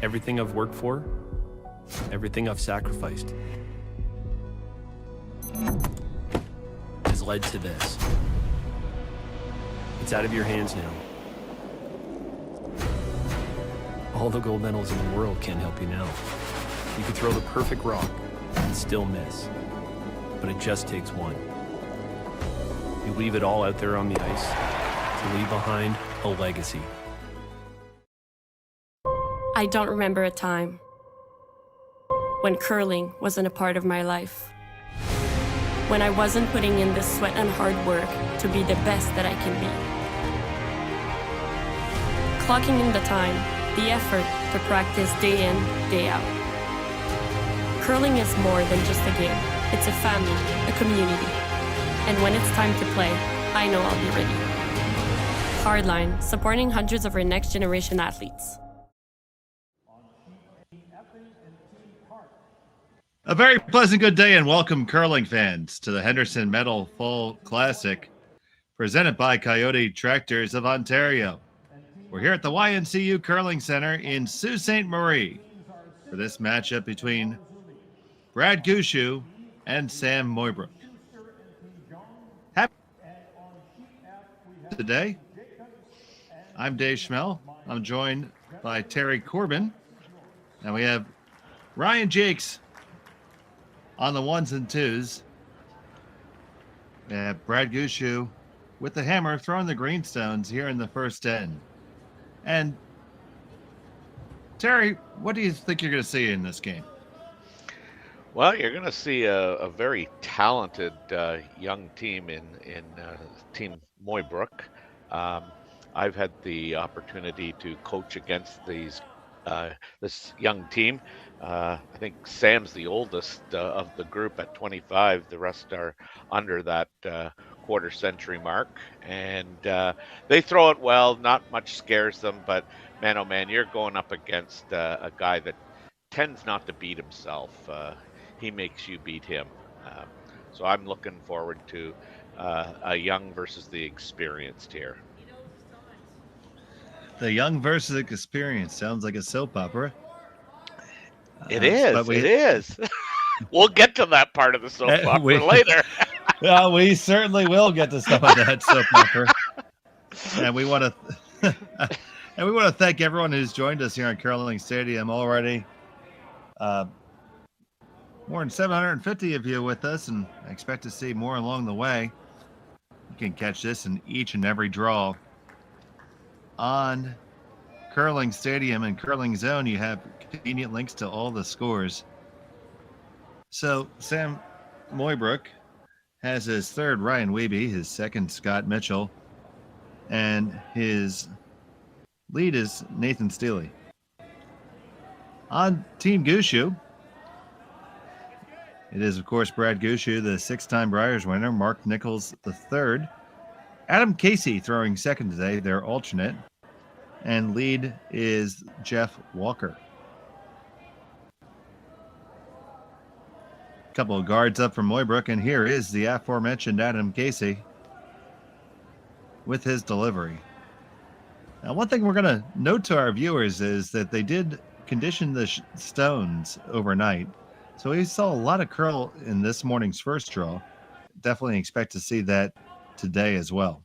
Everything I've worked for, everything I've sacrificed, has led to this. It's out of your hands now. All the gold medals in the world can't help you now. You could throw the perfect rock and still miss, but it just takes one. You leave it all out there on the ice to leave behind a legacy. I don't remember a time when curling wasn't a part of my life. When I wasn't putting in the sweat and hard work to be the best that I can be. Clocking in the time, the effort to practice day in, day out. Curling is more than just a game. It's a family, a community. And when it's time to play, I know I'll be ready. Hardline, supporting hundreds of our next generation athletes. A very pleasant good day and welcome curling fans to the Henderson Medal Fall Classic presented by Kioti Tractors of Ontario. We're here at the YNCU Curling Center in Sault Ste. Marie for this matchup between Brad Gushue and Sam Mooibroek. Happy today. I'm Dave Schmel. I'm joined by Terry Corbin, and we have Ryan Jacques on the ones and twos. Brad Gushue with the hammer throwing the greenstones here in the first end. And Terry, what do you think you're going to see in this game? Well, you're going to see a very talented young team in Team Mooibroek. I've had the opportunity to coach against this young team. I think Sam's the oldest of the group at 25. The rest are under that quarter century mark. And they throw it well. Not much scares them. But, man, oh, man, you're going up against a guy that tends not to beat himself. He makes you beat him. So I'm looking forward to a young versus the experienced here. The young versus experience sounds like a soap opera. It is. We'll get to that part of the soap opera later. Well, we certainly will get to some of that soap opera. And we want to thank everyone who's joined us here on Curling Stadium already. More than 750 of you with us, and I expect to see more along the way. You can catch this in each and every draw. On Curling Stadium and Curling Zone, you have convenient links to all the scores. So Sam Mooibroek has his third Ryan Whitby, his second Scott Mitchell, and his lead is Nathan Steele. On Team Gushue, it is, of course, Brad Gushue, the six-time Briers winner, Mark Nichols the third, Adam Casey throwing second today, their alternate, and lead is Jeff Walker. A couple of guards up from Mooibroek, and here is the aforementioned Adam Casey with his delivery. Now, one thing we're going to note to our viewers is that they did condition the stones overnight. So we saw a lot of curl in this morning's first draw. Definitely expect to see that today as well.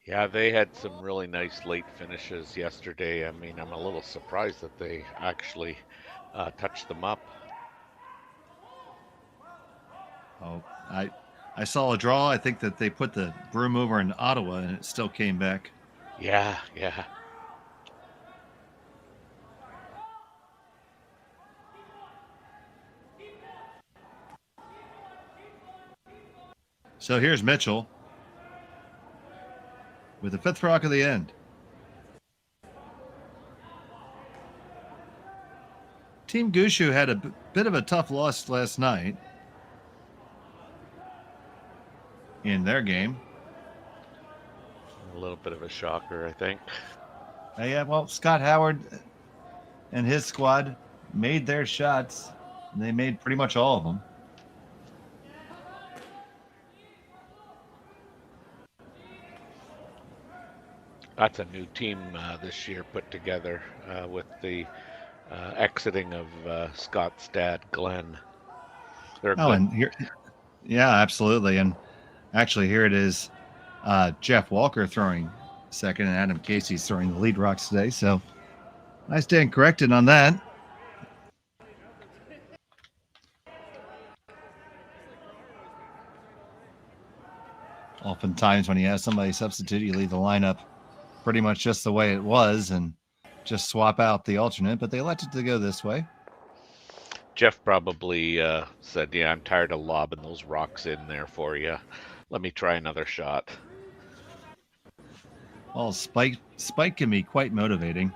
Yeah, they had some really nice late finishes yesterday. I mean, I'm a little surprised that they actually touched them up. Oh, I saw a draw. I think that they put the broom over in Ottawa and it still came back. Yeah. So here's Mitchell with the fifth rock of the end. Team Gushue had a bit of a tough loss last night in their game. A little bit of a shocker, I think. Yeah, well, Scott Howard and his squad made their shots, and they made pretty much all of them. That's a new team this year put together with the exiting of Scott's dad, Glenn. They're Oh, good. and here, yeah, absolutely. And actually, here it is. Jeff Walker throwing second, and Adam Casey's throwing the lead rocks today. So I stand corrected on that. Oftentimes, when you have somebody substitute, you leave the lineup pretty much just the way it was and just swap out the alternate. But they elected to go this way. Jeff probably said, "Yeah, I'm tired of lobbing those rocks in there for you. Let me try another shot." Well, Spike can be quite motivating.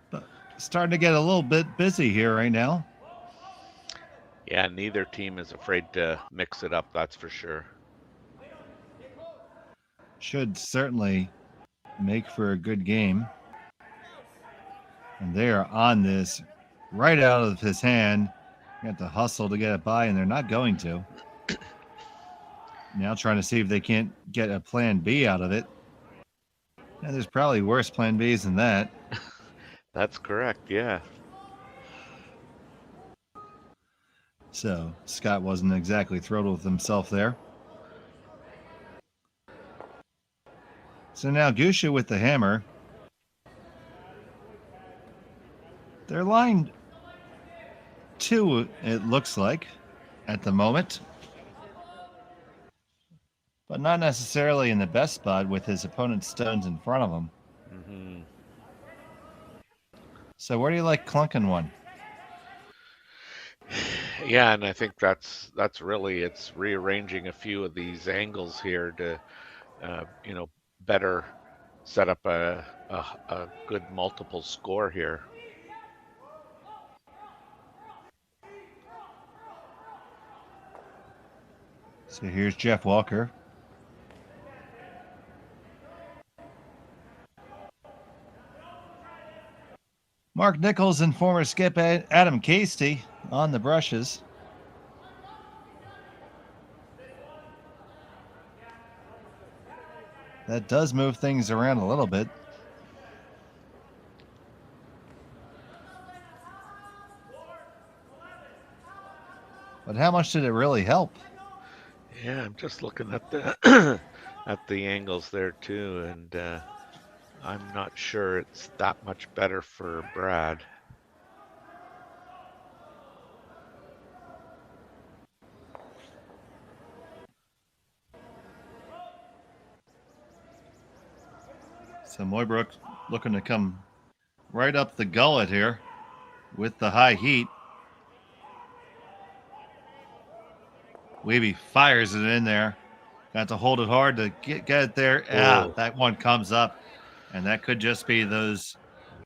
But starting to get a little bit busy here right now. Yeah, neither team is afraid to mix it up, that's for sure. Should certainly make for a good game. And they are on this right out of his hand. Got to hustle to get it by, and they're not going to. Now trying to see if they can't get a plan B out of it. And there's probably worse plan Bs than that. That's correct, yeah. So Scott wasn't exactly thrilled with himself there. So now Gushue with the hammer. They're lined 2, it looks like, at the moment. But not necessarily in the best spot with his opponent's stones in front of him. Mm-hmm. So where do you like clunking one? Yeah, and I think that's really, it's rearranging a few of these angles here to, better set up a good multiple score here. So here's Jeff Walker. Mark Nichols and former skip Adam Casey on the brushes. That does move things around a little bit. But how much did it really help? Yeah, I'm just looking at the at the angles there too, and I'm not sure it's that much better for Brad. So Mooibroek looking to come right up the gullet here with the high heat. Whitby fires it in there. Got to hold it hard to get it there. Oh. That one comes up. And that could just be those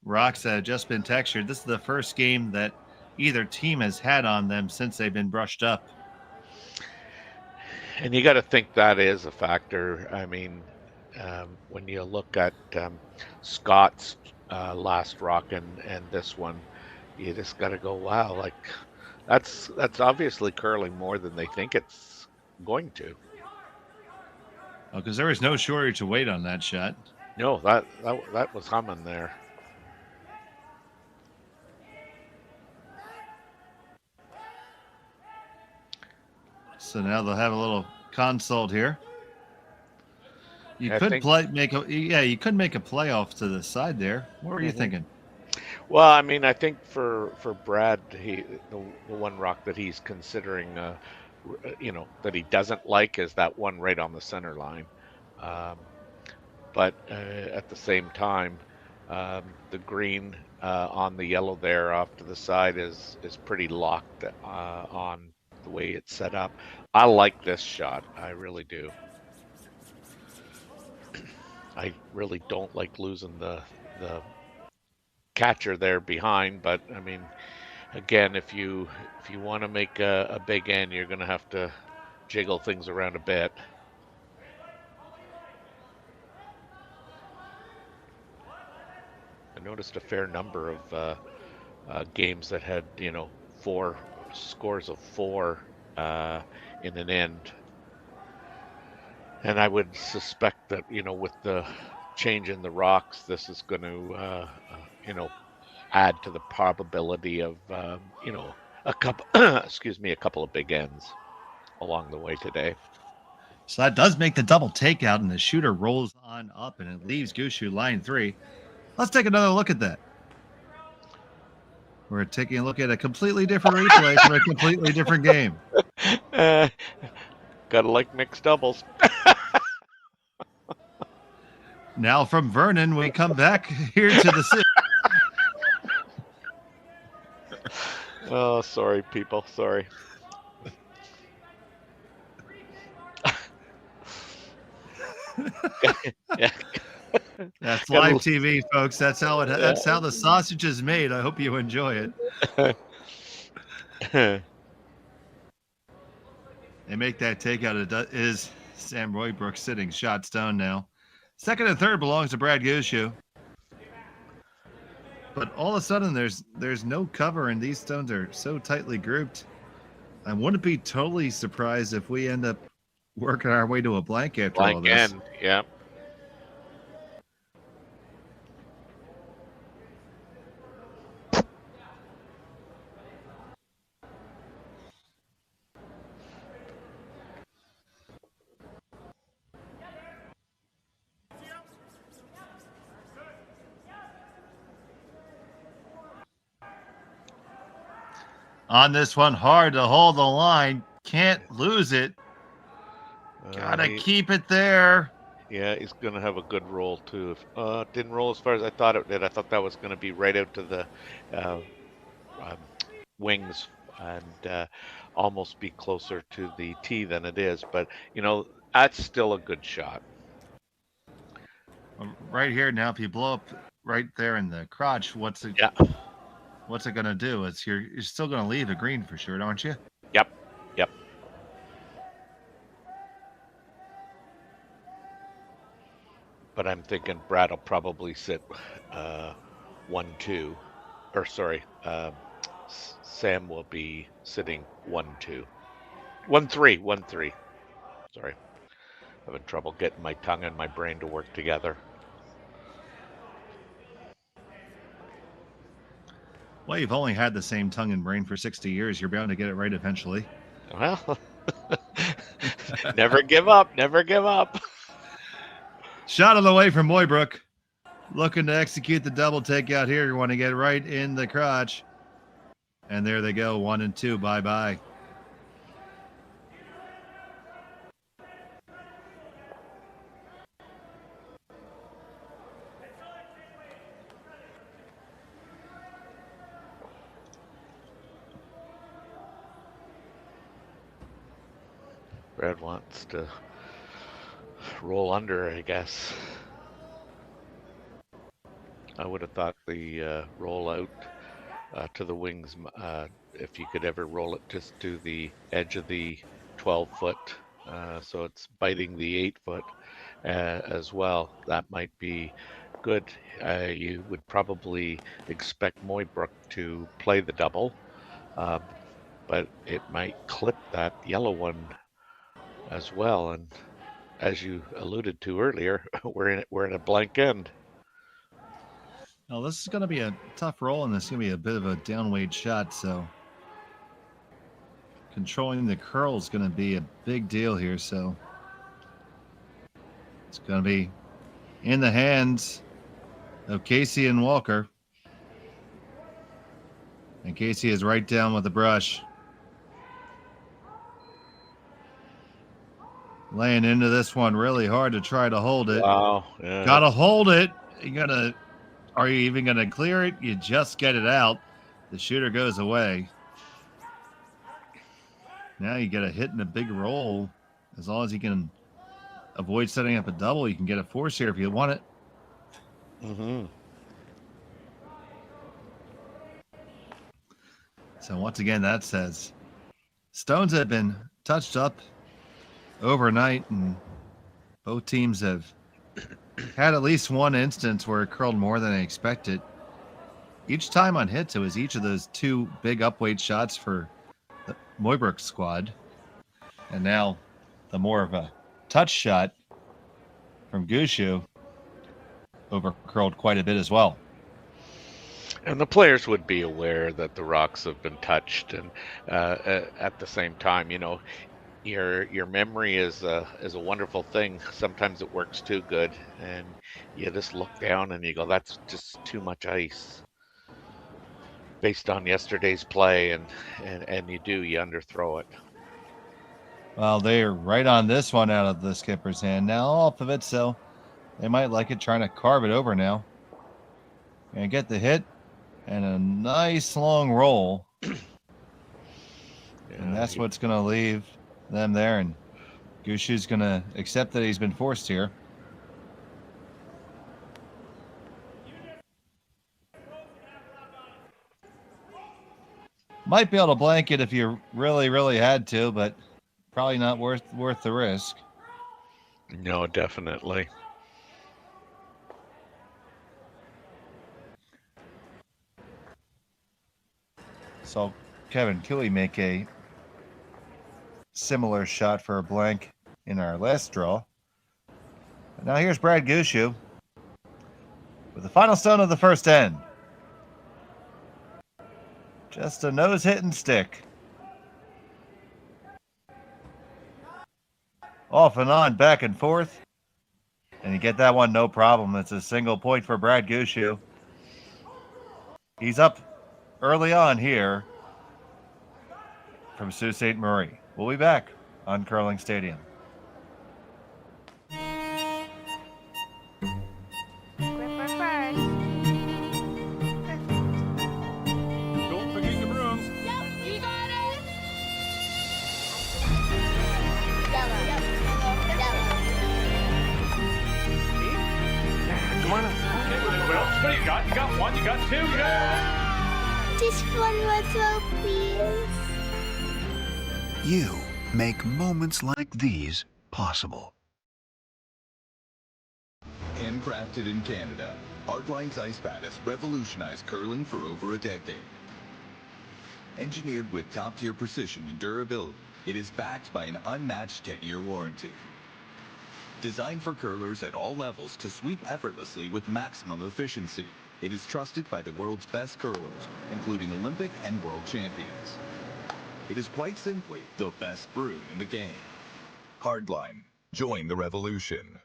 rocks that have just been textured. This is the first game that either team has had on them since they've been brushed up. And you got to think that is a factor. I mean, when you look at Scott's last rock and this one, you just got to go, wow, like that's obviously curling more than they think it's going to. Because there was no shortage of weight on that shot. No, that was humming there. So now they'll have a little consult here. You could make a playoff to the side there. What were you thinking? Well, I mean, I think for Brad, the one rock that he's considering, that he doesn't like is that one right on the center line. But at the same time, the green on the yellow there off to the side is pretty locked on the way it's set up. I like this shot. I really do. I really don't like losing the catcher there behind, but I mean, again, if you want to make a big end, you're going to have to jiggle things around a bit. I noticed a fair number of games that had 4 scores of 4 in an end. And I would suspect that, with the change in the rocks, this is going to, add to the probability of, a couple, excuse me, a couple of big ends along the way today. So that does make the double takeout, and the shooter rolls on up, and it leaves Gushue line 3. Let's take another look at that. We're taking a look at a completely different replay from a completely different game. Gotta like mixed doubles. Now from Vernon, we come back here to the city. Oh, sorry, people. Sorry. Yeah. That's live TV, folks. That's how the sausage is made. I hope you enjoy it. They make that takeout. It is Sam Mooibroek sitting shot stone now. Second and third belongs to Brad Gushue. But all of a sudden, there's no cover, and these stones are so tightly grouped. I wouldn't be totally surprised if we end up working our way to a blank after all this. End, yeah. On this one, hard to hold the line. Can't lose it. Gotta keep it there. Yeah, he's going to have a good roll, too. It didn't roll as far as I thought it did. I thought that was going to be right out to the wings and almost be closer to the tee than it is. But, that's still a good shot. Right here now, if you blow up right there in the crotch, what's it going to do? You're still going to leave a green for sure, aren't you? Yep. But I'm thinking Brad will probably sit 1-2. Or sorry, Sam will be sitting 1-2. 1-3. Sorry. Having trouble getting my tongue and my brain to work together. Well, you've only had the same tongue and brain for 60 years. You're bound to get it right eventually. Well, never give up. Never give up. Shot on the way from Mooibroek. Looking to execute the double takeout here. You want to get right in the crotch. And there they go. 1 and 2. Bye-bye. Brad wants to roll under, I guess. I would have thought the roll out to the wings, if you could ever roll it just to the edge of the 12-foot, so it's biting the 8-foot as well. That might be good. You would probably expect Mooibroek to play the double, but it might clip that yellow one as well. And as you alluded to earlier, we're in a blank end. Now, this is going to be a tough roll, and this is going to be a bit of a downweight shot, so controlling the curl is going to be a big deal here. So it's going to be in the hands of Casey and Walker. And Casey is right down with the brush. Laying into this one really hard to try to hold it. Wow. Yeah. Gotta hold it. Are you even gonna clear it? You just get it out. The shooter goes away. Now you get a hit and a big roll. As long as you can avoid setting up a double, you can get a force here if you want it. Mm-hmm. So once again, that says stones have been touched up overnight, and both teams have had at least one instance where it curled more than I expected. Each time on hits, it was each of those two big upweight shots for the Mooibroek squad. And now the more of a touch shot from Gushue overcurled quite a bit as well. And the players would be aware that the rocks have been touched, and at the same time, your memory is a wonderful thing. Sometimes it works too good, and you just look down and you go, "That's just too much ice," based on yesterday's play, and you underthrow it. Well, they're right on this one out of the skipper's hand now, off of it, so they might like it, trying to carve it over now. And get the hit and a nice long roll. And that's what's going to leave them there. And Gushue's going to accept that he's been forced here. Might be able to blank it if you really, really had to, but probably not worth the risk. No, definitely. So Kevin Killy make a similar shot for a blank in our last draw. Now here's Brad Gushue with the final stone of the first end. Just a nose hit and stick. Off and on, back and forth. And you get that one, no problem. It's a single point for Brad Gushue. He's up early on here from Sault Ste. Marie. We'll be back on Curling Stadium. Gripper first. Don't forget the brooms. Yep, you got it. Yellow. Come on. Okay, what else? What do you got? You got one, you got two, you got... Just one more throw, please. You make moments like these possible. Handcrafted in Canada, Hardline's ice pad has revolutionized curling for over a decade. Engineered with top-tier precision and durability, it is backed by an unmatched 10-year warranty. Designed for curlers at all levels to sweep effortlessly with maximum efficiency, it is trusted by the world's best curlers, including Olympic and world champions. It is quite simply the best brew in the game. Hardline. Join the revolution.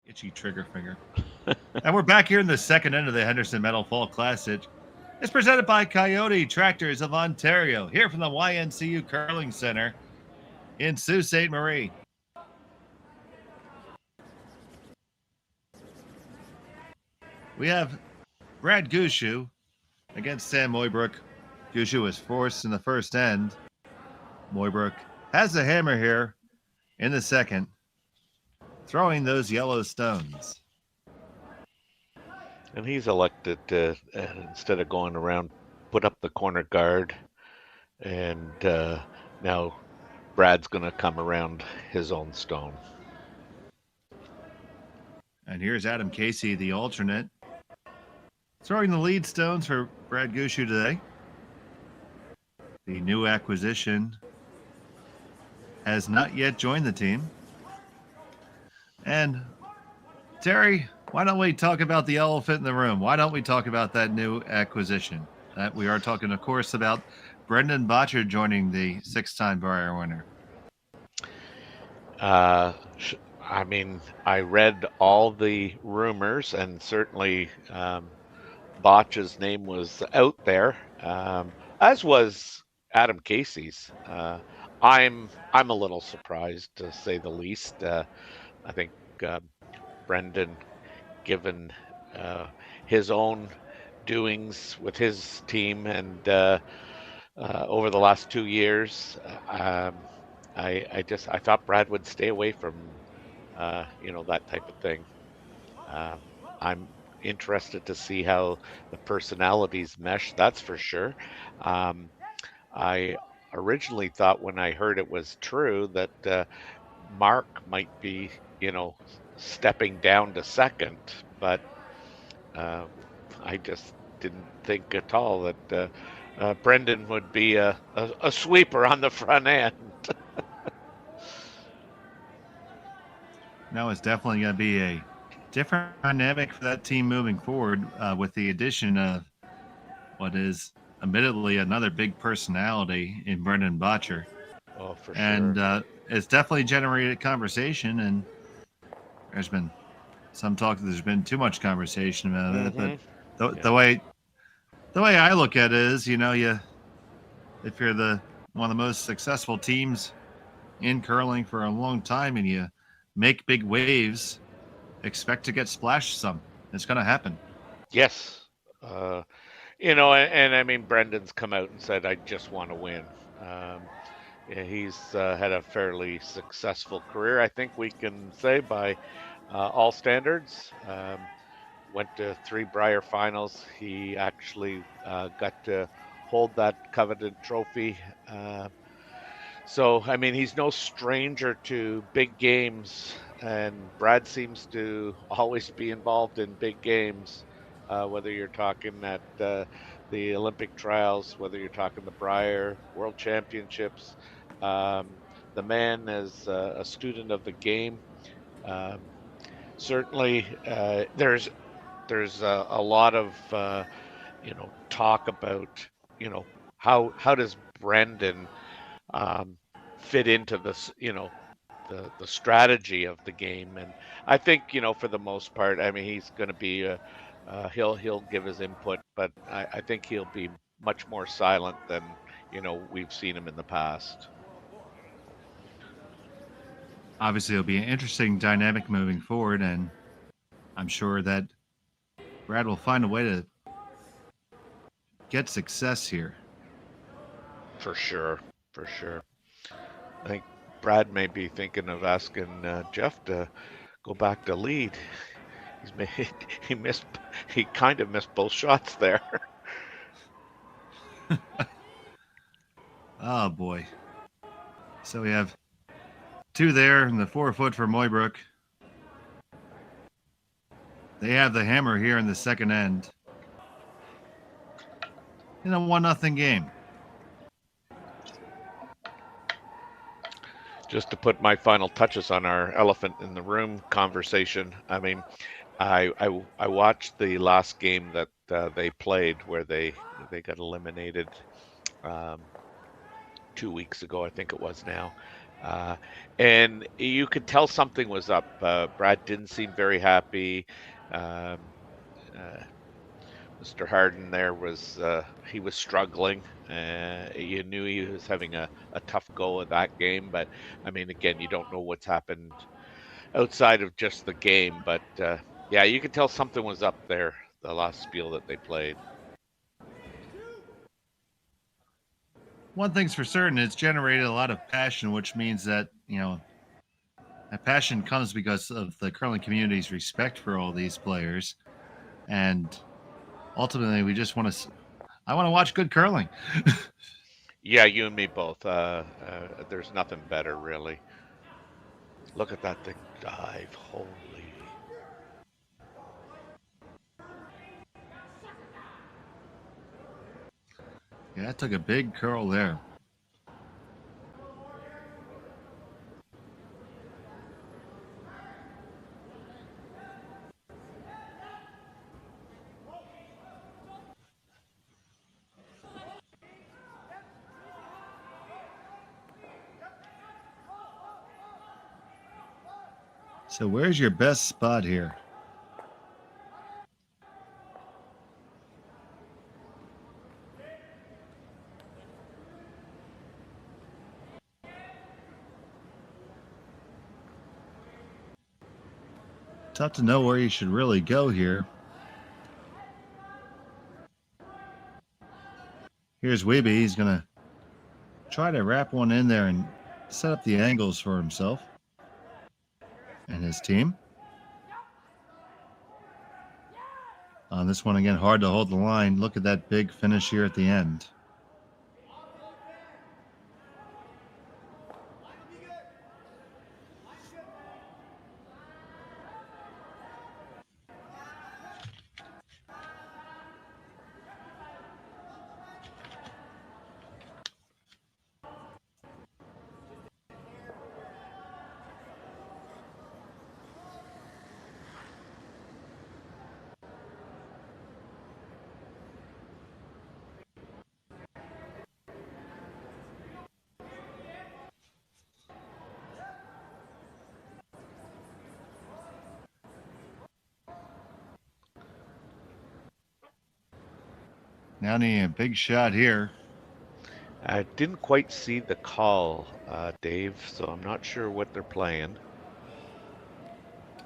Itchy trigger finger. And we're back here in the second end of the Henderson Metal Fall Classic. It's presented by Kioti Tractors of Ontario, here from the YNCU Curling Center in Sault Ste. Marie. We have Brad Gushue against Sam Mooibroek. Gushue was forced in the first end. Mooibroek has the hammer here in the second, throwing those yellow stones. And he's elected to, instead of going around, put up the corner guard. And now Brad's going to come around his own stone. And here's Adam Casey, the alternate, throwing the lead stones for Brad Gushue today. The new acquisition has not yet joined the team. And Terry, why don't we talk about the elephant in the room? Why don't we talk about that new acquisition? We are talking, of course, about Brendan Botcher joining the six-time Brier winner. I mean, I read all the rumors, and certainly Botch's name was out there, as was Adam Casey's. I'm a little surprised, to say the least. I think Brendan, given his own doings with his team and over the last 2 years, I thought Brad would stay away from that type of thing. interested to see how the personalities mesh, that's for sure. Um, I originally thought when I heard it was true that Mark might be, stepping down to second, but uh, I just didn't think at all that Brendan would be a sweeper on the front end. No, it's definitely going to be a different dynamic for that team moving forward with the addition of what is admittedly another big personality in Brendan Botcher. Oh, for And sure. it's definitely generated conversation, and there's been some talk that there's been too much conversation about it. But the way I look at it is, if you're one of the most successful teams in curling for a long time and you make big waves, expect to get splashed some. It's going to happen. Yes. And I mean, Brendan's come out and said, I just want to win. Yeah, he's had a fairly successful career, I think we can say, by all standards. Went to 3 Brier finals. He actually got to hold that coveted trophy. So, I mean, he's no stranger to big games, and Brad seems to always be involved in big games, whether you're talking at the Olympic trials, whether you're talking the Brier World Championships. The man is a student of the game. Um, Certainly, there's a lot of talk about how does Brendan um, fit into this, the strategy of the game. And I think, for the most part, I mean, he's going to be he'll give his input, but I think he'll be much more silent than we've seen him in the past. Obviously, it'll be an interesting dynamic moving forward, and I'm sure that Brad will find a way to get success here. For sure, for sure. I think Brad may be thinking of asking Jeff to go back to lead. He kind of missed both shots there. Oh boy. So we have 2 there and the 4-foot for Mooibroek. They have the hammer here in the second end. In a 1-0 game. Just to put my final touches on our elephant in the room conversation, I mean, I watched the last game that they played where they got eliminated 2 weeks ago, I think it was now. And you could tell something was up. Brad didn't seem very happy. Mr. Harden there he was struggling. You knew he was having a tough go of that game, but I mean, again, you don't know what's happened outside of just the game. But yeah, you could tell something was up there the last spiel that they played. One thing's for certain, it's generated a lot of passion, which means that, that passion comes because of the curling community's respect for all these players. And ultimately, we just I want to watch good curling. Yeah, you and me both. There's nothing better, really. Look at that thing dive. Holy. Yeah, that took a big curl there. So where's your best spot here? Tough to know where you should really go here. Here's Whitby. He's going to try to wrap one in there and set up the angles for himself and his team. On this one again, hard to hold the line. Look at that big finish here at the end. Now needing a big shot here. I didn't quite see the call, Dave, so I'm not sure what they're playing.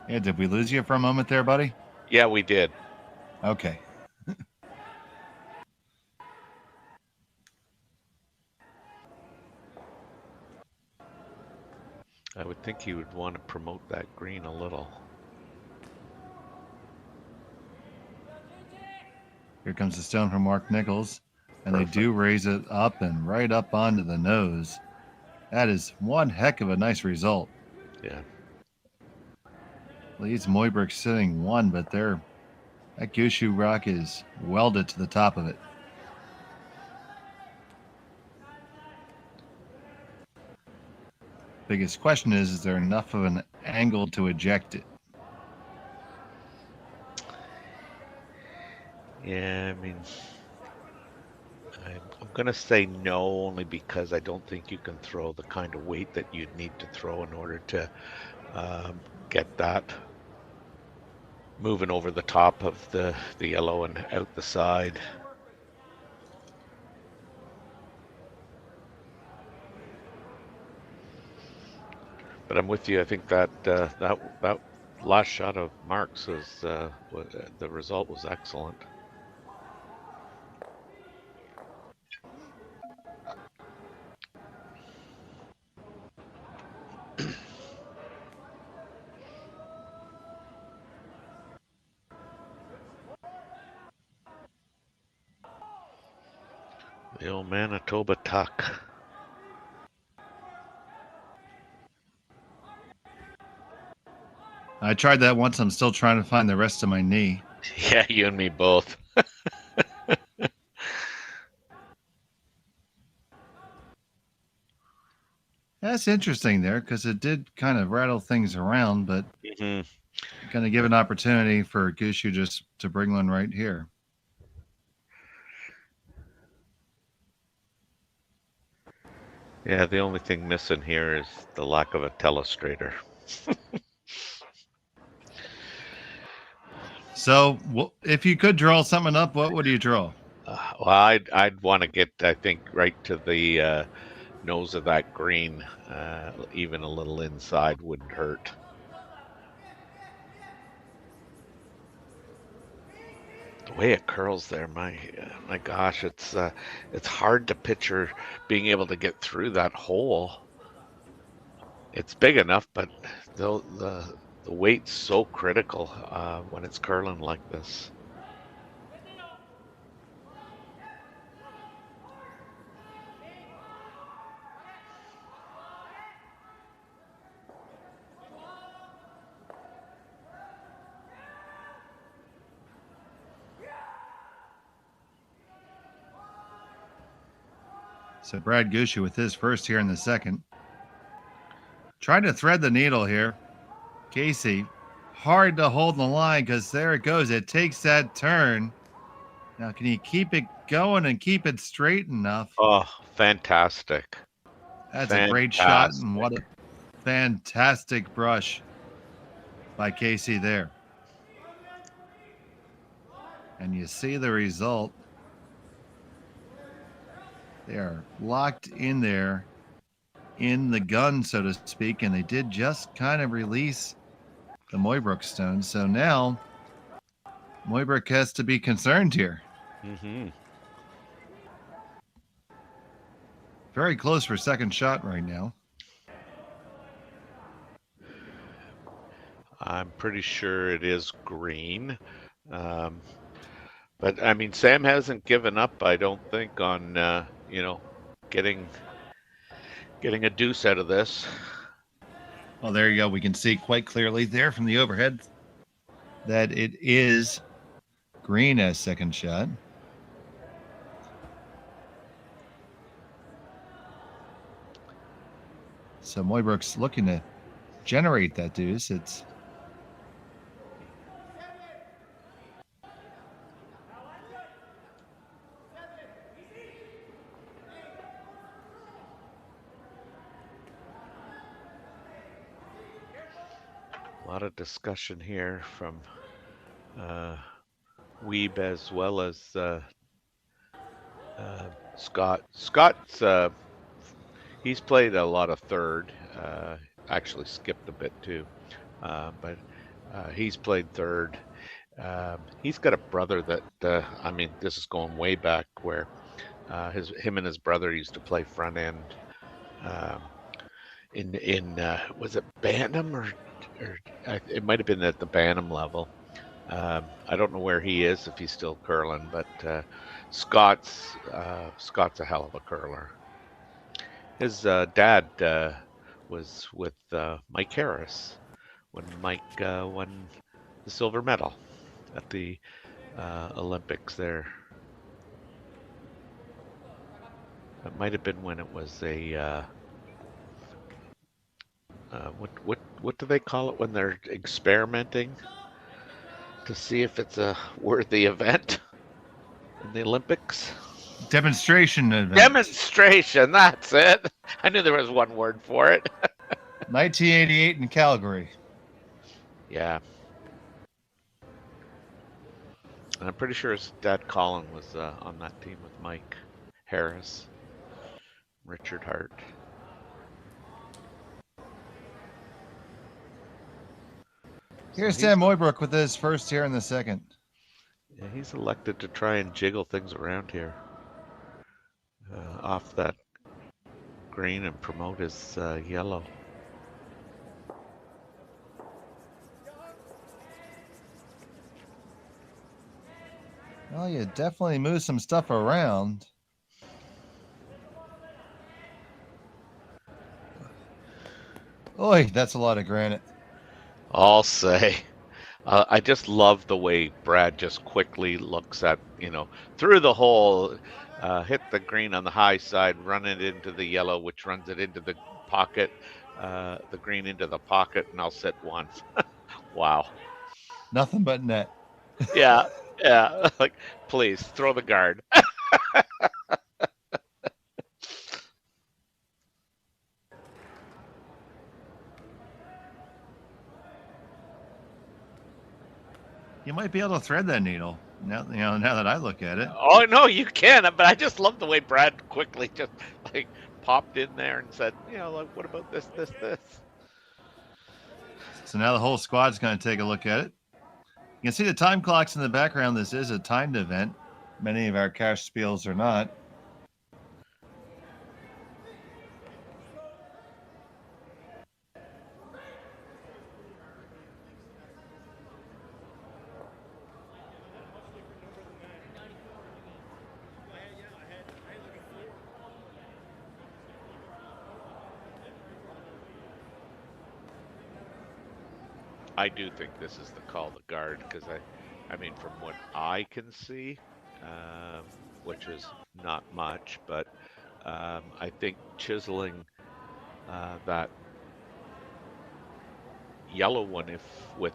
Yeah, did we lose you for a moment there, buddy? Yeah, we did. Okay. I would think he would want to promote that green a little. Here comes the stone from Mark Nichols. And they do raise it up and right up onto the nose. That is one heck of a nice result. Yeah. Leads Mooibroek sitting 1, but that Gushue rock is welded to the top of it. Biggest question is there enough of an angle to eject it? Yeah, I mean, I'm going to say no, only because I don't think you can throw the kind of weight that you'd need to throw in order to get that moving over the top of the yellow and out the side. But I'm with you. I think that that last shot of Mark's was the result was excellent. The old Manitoba tuck. I tried that once. I'm still trying to find the rest of my knee. Yeah, you and me both. That's interesting there because it did kind of rattle things around, but Mm-hmm. going to give an opportunity for Gushue just to bring one right here. Yeah, the only thing missing here is the lack of a telestrator. So, if you could draw something up, what would you draw? Well, I'd want to get, I think, right to the nose of that green. Even a little inside wouldn't hurt. The way it curls there, my gosh, it's hard to picture being able to get through that hole. It's big enough, but the weight's so critical when it's curling like this. So Brad Gushue with his first here in the second. Trying to thread the needle here. Casey, hard to hold the line because there it goes. It takes that turn. Now, can you keep it going and keep it straight enough? Oh, fantastic. That's a great shot, and what a fantastic brush by Casey there. And you see the result. They are locked in there in the gun, so to speak, and they did just kind of release the Mooibroek stone. So now Mooibroek has to be concerned here. Mm-hmm. Very close for second shot right now. I'm pretty sure it is green. But I mean, Sam hasn't given up. I don't think on getting a deuce out of this. Well, there you go. We can see quite clearly there from the overhead that it is green as second shot. So Mooibroek's looking to generate that deuce. It's a lot of discussion here from Weeb as well as Scott. Scott's he's played a lot of third. Actually skipped a bit too, but he's played third. He's got a brother that I mean, this is going way back where him and his brother used to play front end in was it Bantam or it might have been at the Bantam level. I don't know where he is, if he's still curling, but Scott's a hell of a curler. His dad was with Mike Harris when Mike won the silver medal at the Olympics there. It might have been when it was a what do they call it when they're experimenting to see if it's a worthy event in the Olympics? demonstration event. Demonstration, that's it. I knew there was one word for it. 1988 in Calgary. Yeah. And I'm pretty sure his dad Colin was on that team with Mike Harris, Richard Hart. Here's Sam Mooibroek with his first here in the second. Yeah, he's elected to try and jiggle things around here off that green and promote his yellow. Well, you definitely move some stuff around. Oy, that's a lot of granite. I'll say. I just love the way Brad just quickly looks at, through the hole, hit the green on the high side, run it into the yellow, which runs it into the pocket, the green into the pocket, and I'll sit one. Wow. Nothing but net. Yeah. Like, please, throw the guard. You might be able to thread that needle. Now that I look at it. Oh, no, you can. But I just love the way Brad quickly just, popped in there and said, what about this? So now the whole squad's going to take a look at it. You can see the time clocks in the background. This is a timed event. Many of our cash spiels are not. I do think this is the call to guard because I mean, from what I can see, which is not much, but I think chiseling that yellow one, with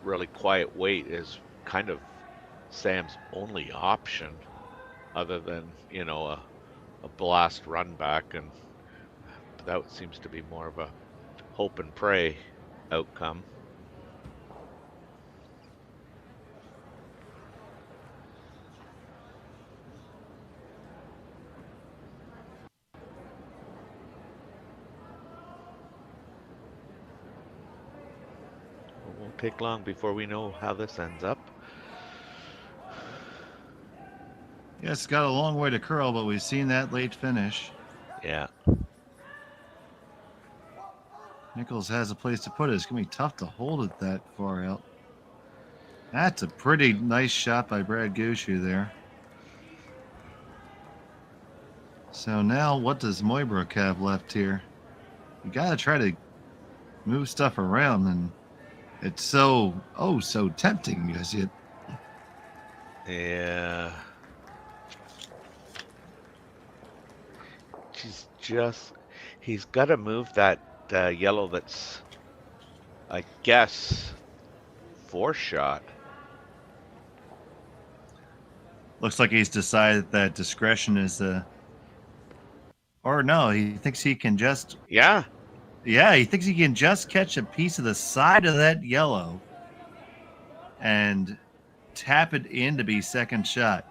really quiet weight, is kind of Sam's only option, other than a blast run back, and that seems to be more of a hope and pray outcome. Won't take long before we know how this ends up. Yes, it's got a long way to curl, but we've seen that late finish. Yeah. Nichols has a place to put it. It's going to be tough to hold it that far out. That's a pretty nice shot by Brad Gushue there. So now what does Mooibroek have left here? You got to try to move stuff around, and it's so tempting because you. Yeah. He's got to move that yellow that's, I guess, 4-shot. Looks like he's decided that discretion is or no, he thinks he can just. Yeah. Yeah, he thinks he can just catch a piece of the side of that yellow and tap it in to be second shot.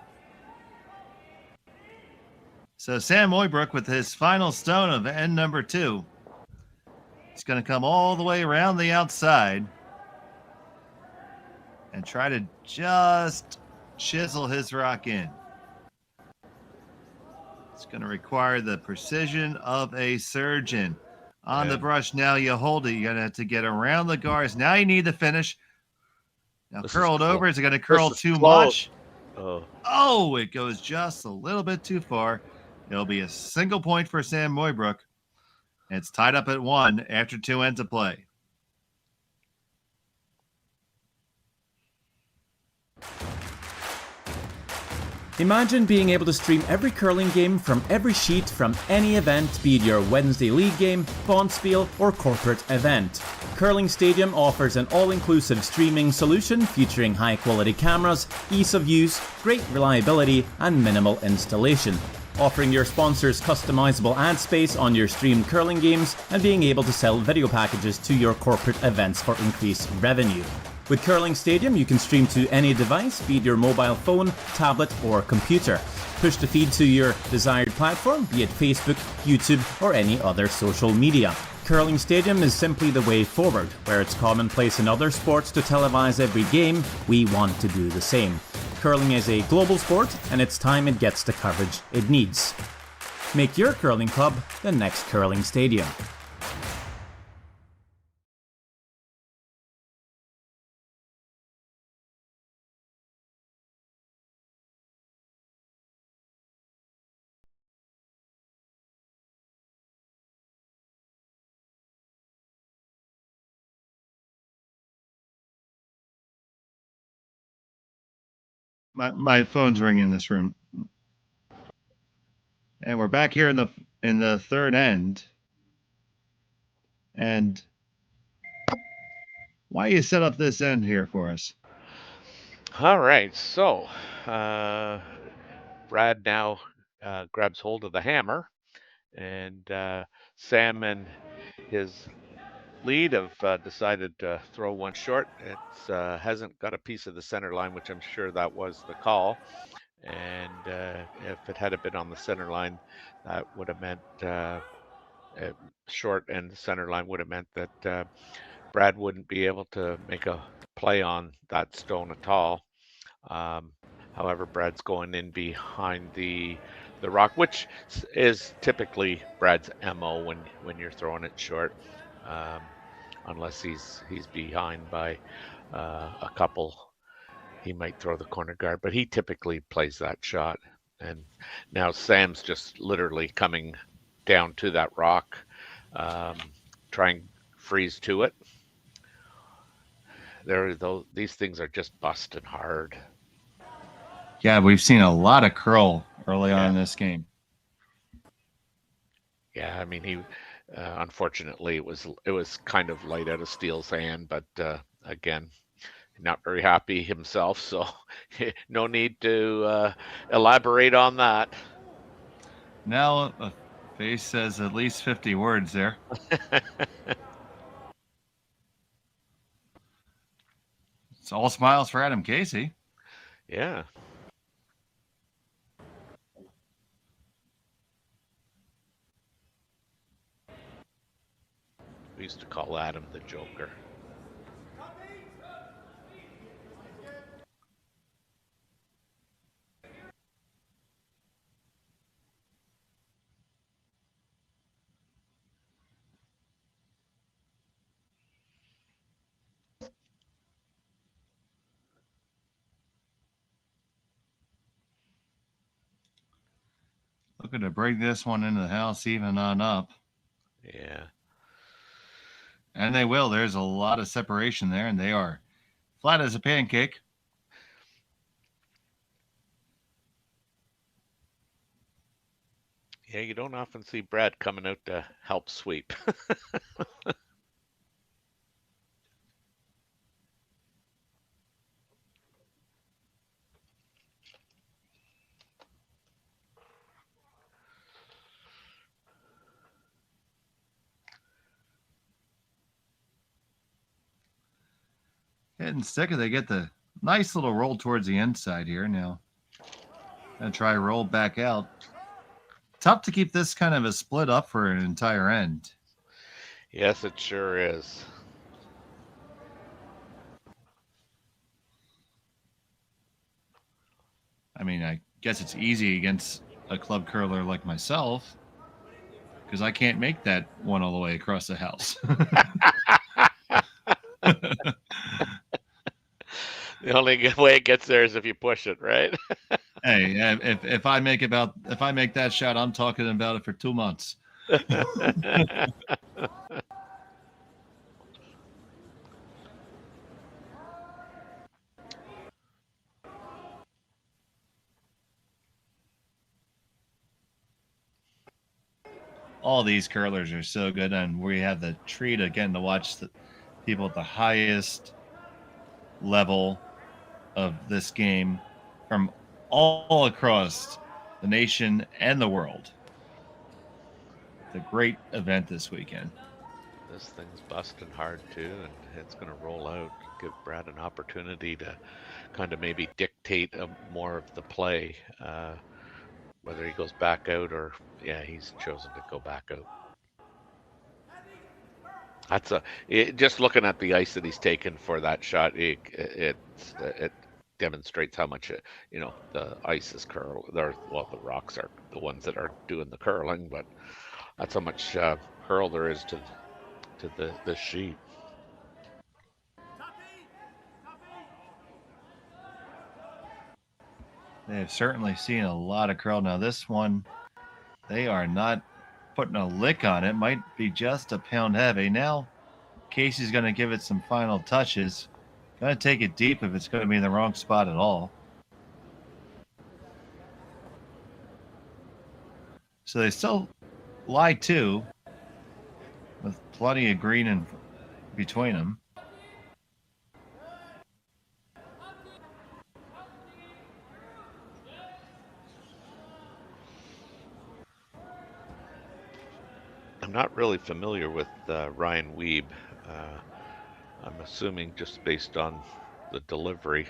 So Sam Mooibroek with his final stone of end number 2. He's going to come all the way around the outside and try to just chisel his rock in. It's going to require the precision of a surgeon. On the brush, now you hold it. You're going to have to get around the guards. Now you need the finish. Now curled over. Is it going to curl too much? Oh, it goes just a little bit too far. It'll be a single point for Sam Mooibroek. It's tied up at 1 after 2 ends of play. Imagine being able to stream every curling game from every sheet from any event, be it your Wednesday league game, bonspiel, or corporate event. Curling Stadium offers an all-inclusive streaming solution featuring high-quality cameras, ease of use, great reliability, and minimal installation. Offering your sponsors customizable ad space on your streamed curling games and being able to sell video packages to your corporate events for increased revenue. With Curling Stadium, you can stream to any device, be it your mobile phone, tablet, or computer. Push the feed to your desired platform, be it Facebook, YouTube, or any other social media. Curling Stadium is simply the way forward. Where it's commonplace in other sports to televise every game, we want to do the same. Curling is a global sport, and it's time it gets the coverage it needs. Make your curling club the next Curling Stadium. My phone's ringing in this room, and we're back here in the third end. And why you set up this end here for us? All right. So Brad now grabs hold of the hammer, and Sam and his lead have decided to throw one short. It hasn't got a piece of the center line, which I'm sure that was the call. And if it had been on the center line, that would have meant short, and the center line would have meant that Brad wouldn't be able to make a play on that stone at all. However, Brad's going in behind the rock, which is typically Brad's MO when you're throwing it short, unless he's behind by a couple. He might throw the corner guard, but he typically plays that shot. And now Sam's just literally coming down to that rock, trying freeze to it. These things are just busting hard. Yeah, we've seen a lot of curl early on in this game. Yeah, I mean, he unfortunately it was kind of light out of Steele's hand, but again, not very happy himself, so no need to elaborate on that. Now a face says at least 50 words there. It's all smiles for Adam Casey. Yeah. We used to call Adam the Joker. Looking to bring this one into the house even on up. Yeah. And they will. There's a lot of separation there, and they are flat as a pancake. Yeah, you don't often see Brad coming out to help sweep. Hitting sticker, they get the nice little roll towards the inside here. Now, gonna try roll back out. Tough to keep this kind of a split up for an entire end. Yes, it sure is. I mean, I guess it's easy against a club curler like myself because I can't make that one all the way across the house. The only way it gets there is if you push it, right? Hey, if I make that shot, I'm talking about it for 2 months. All these curlers are so good, and we have the treat again to watch the people at the highest level of this game from all across the nation and the world. It's a great event this weekend. This thing's busting hard too, and it's going to roll out. Give Brad an opportunity to kind of maybe dictate more of the play, whether he goes back out or he's chosen to go back out. That's just looking at the ice that he's taken for that shot. It demonstrates how much the ice is curl. Well, the rocks are the ones that are doing the curling, but that's how much curl there is to the sheet. They have certainly seen a lot of curl. Now this one, they are not putting a lick on it. Might be just a pound heavy. Now Casey's going to give it some final touches. Going to take it deep if it's going to be in the wrong spot at all. So they still lie two with plenty of green in between them. I'm not really familiar with Ryan Wiebe. I'm assuming just based on the delivery,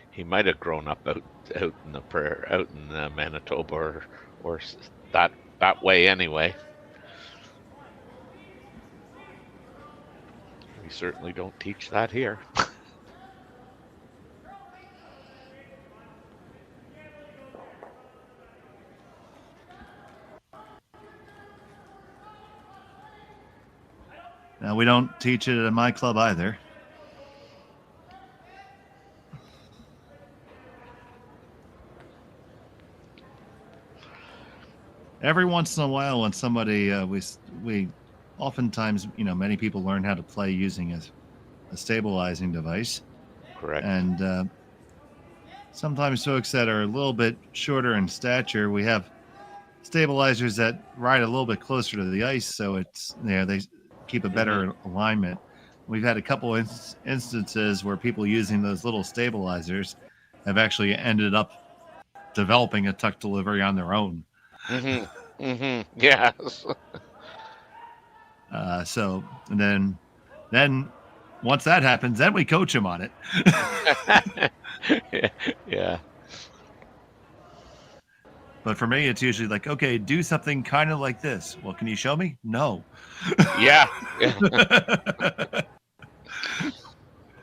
he might have grown up out in the prairie, out in Manitoba or that way anyway. We certainly don't teach that here. Now, we don't teach it at my club either. Every once in a while when somebody, we oftentimes, many people learn how to play using a stabilizing device. Correct. And sometimes folks that are a little bit shorter in stature, we have stabilizers that ride a little bit closer to the ice, so it's they keep a better alignment. We've had a couple instances where people using those little stabilizers have actually ended up developing a tuck delivery on their own. Yes. So then once that happens, then we coach them on it. Yeah. But for me, it's usually like, okay, do something kind of like this. Well, can you show me? No. Yeah.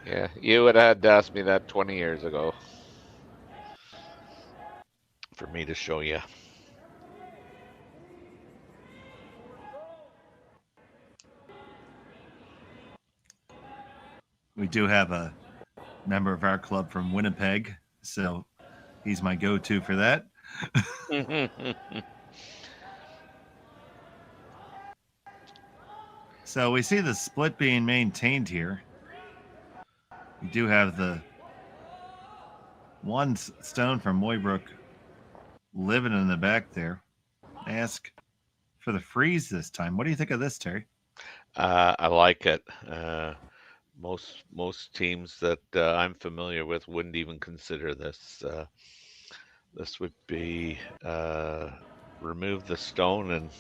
Yeah. You would have had to ask me that 20 years ago for me to show you. We do have a member of our club from Winnipeg, so he's my go-to for that. So we see the split being maintained here. We do have the one stone from Mooibroek living in the back there. Ask for the freeze this time. What do you think of this, Terry? I like it. Most teams that I'm familiar with wouldn't even consider this. This would be remove the stone and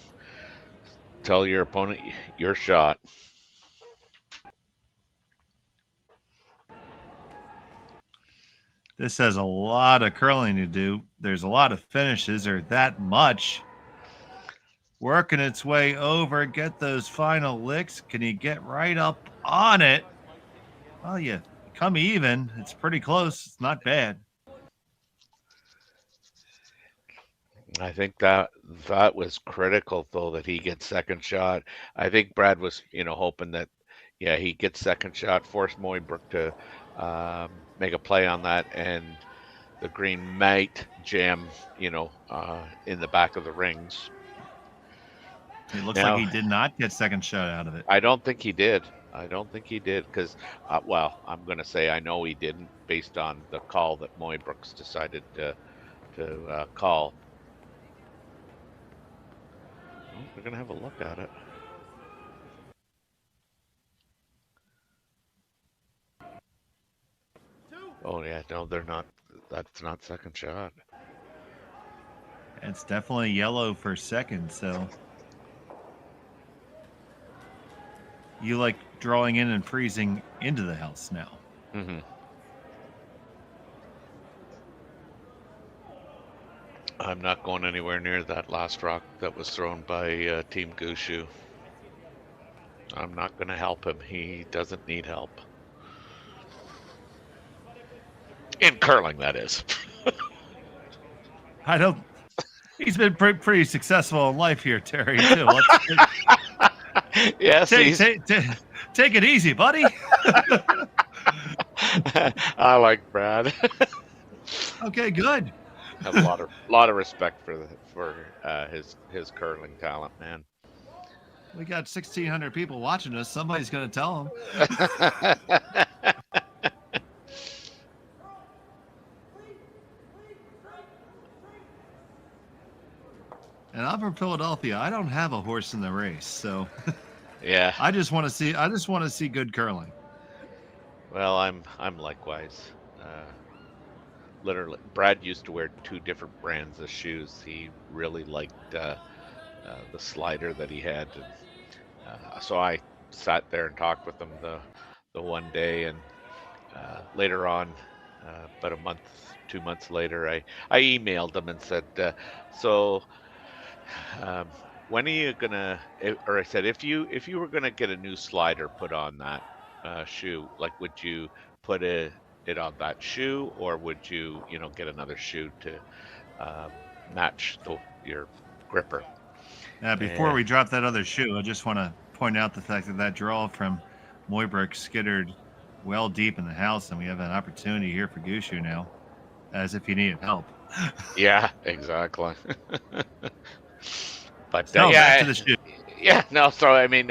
tell your opponent your shot. This has a lot of curling to do. There's a lot of finishes, or that much. Working its way over, get those final licks. Can you get right up on it? Well, you come even. It's pretty close. It's not bad. I think that was critical, though, that he gets second shot. I think Brad was, hoping that, he gets second shot, force Mooibroek to make a play on that, and the green might jam, in the back of the rings. It looks like he did not get second shot out of it. I don't think he did. Because, I'm going to say I know he didn't, based on the call that Mooibroek's decided to call. We're going to have a look at it. Oh, yeah. No, they're not. That's not second shot. It's definitely yellow for second, so. You like drawing in and freezing into the house now. Mm-hmm. I'm not going anywhere near that last rock that was thrown by Team Gushue. I'm not going to help him. He doesn't need help. In curling, that is. I don't. He's been pretty successful in life here, Terry, too. Yes, take it easy, buddy. I like Brad. Okay, good. I have a lot of respect for his curling talent, man. We got 1,600 people watching us. Somebody's going to tell him. And I'm from Philadelphia. I don't have a horse in the race, so yeah. I just want to see good curling. Well, I'm likewise. Literally, Brad used to wear 2 different brands of shoes. He really liked the slider that he had, and so I sat there and talked with him the one day, and later on, about 2 months later, I emailed him and said, so. When are you gonna? Or I said, if you were gonna get a new slider put on that shoe, like, would you put it on that shoe, or would you, get another shoe to match your gripper? Before we drop that other shoe, I just want to point out the fact that draw from Mooibroek skittered well deep in the house, and we have an opportunity here for Gushue now, as if he needed help. Yeah, exactly. But back to the shoe. Yeah, no. So I mean,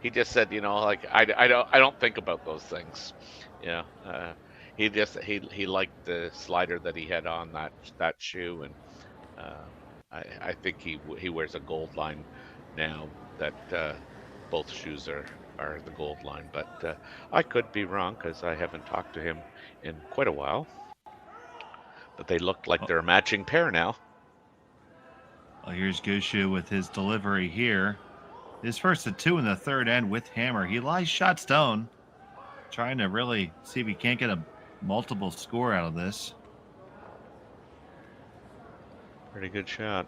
he just said, like, I don't think about those things. He liked the slider that he had on that shoe, and I think he wears a gold line now that both shoes are the gold line. But I could be wrong because I haven't talked to him in quite a while. But they look like they're a matching pair now. Well, here's Gushue with his delivery here. His first of 2 in the third end with hammer. He lies shot stone, trying to really see if he can't get a multiple score out of this. Pretty good shot.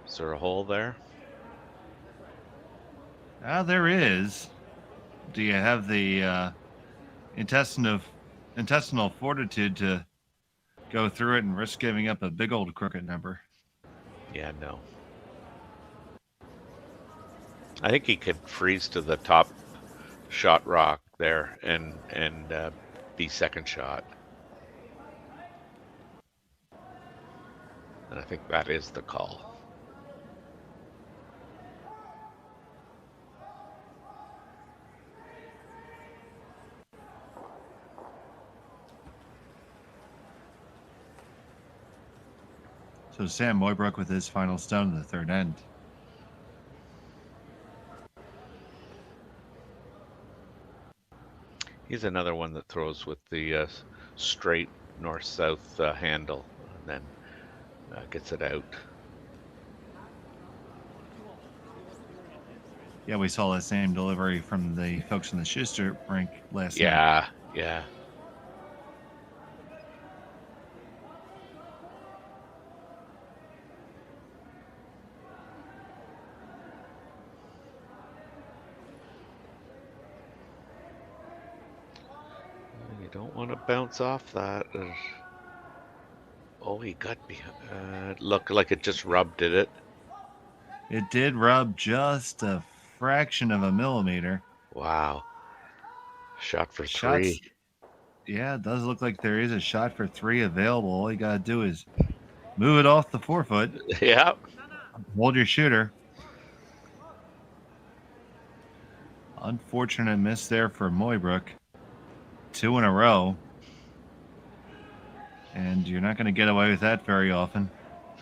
Is there a hole there? There is. Do you have the intestinal fortitude to go through it and risk giving up a big old crooked number? Yeah, no. I think he could freeze to the top shot rock there and be second shot. And I think that is the call. So Sam Mooibroek with his final stone in the third end. He's another one that throws with the straight north-south handle and then gets it out. Yeah, we saw that same delivery from the folks in the Schuster rink last night. Yeah. You don't want to bounce off that. Oh, he got behind. Looked like it just rubbed, did it? It did rub just a fraction of a millimeter. Wow. Shot for Shots, 3. yeah, it does look like there is a shot for 3 available. All you got to do is move it off the forefoot. Yeah. Hold your shooter. Unfortunate miss there for Mooibroek. 2 in a row. And you're not going to get away with that very often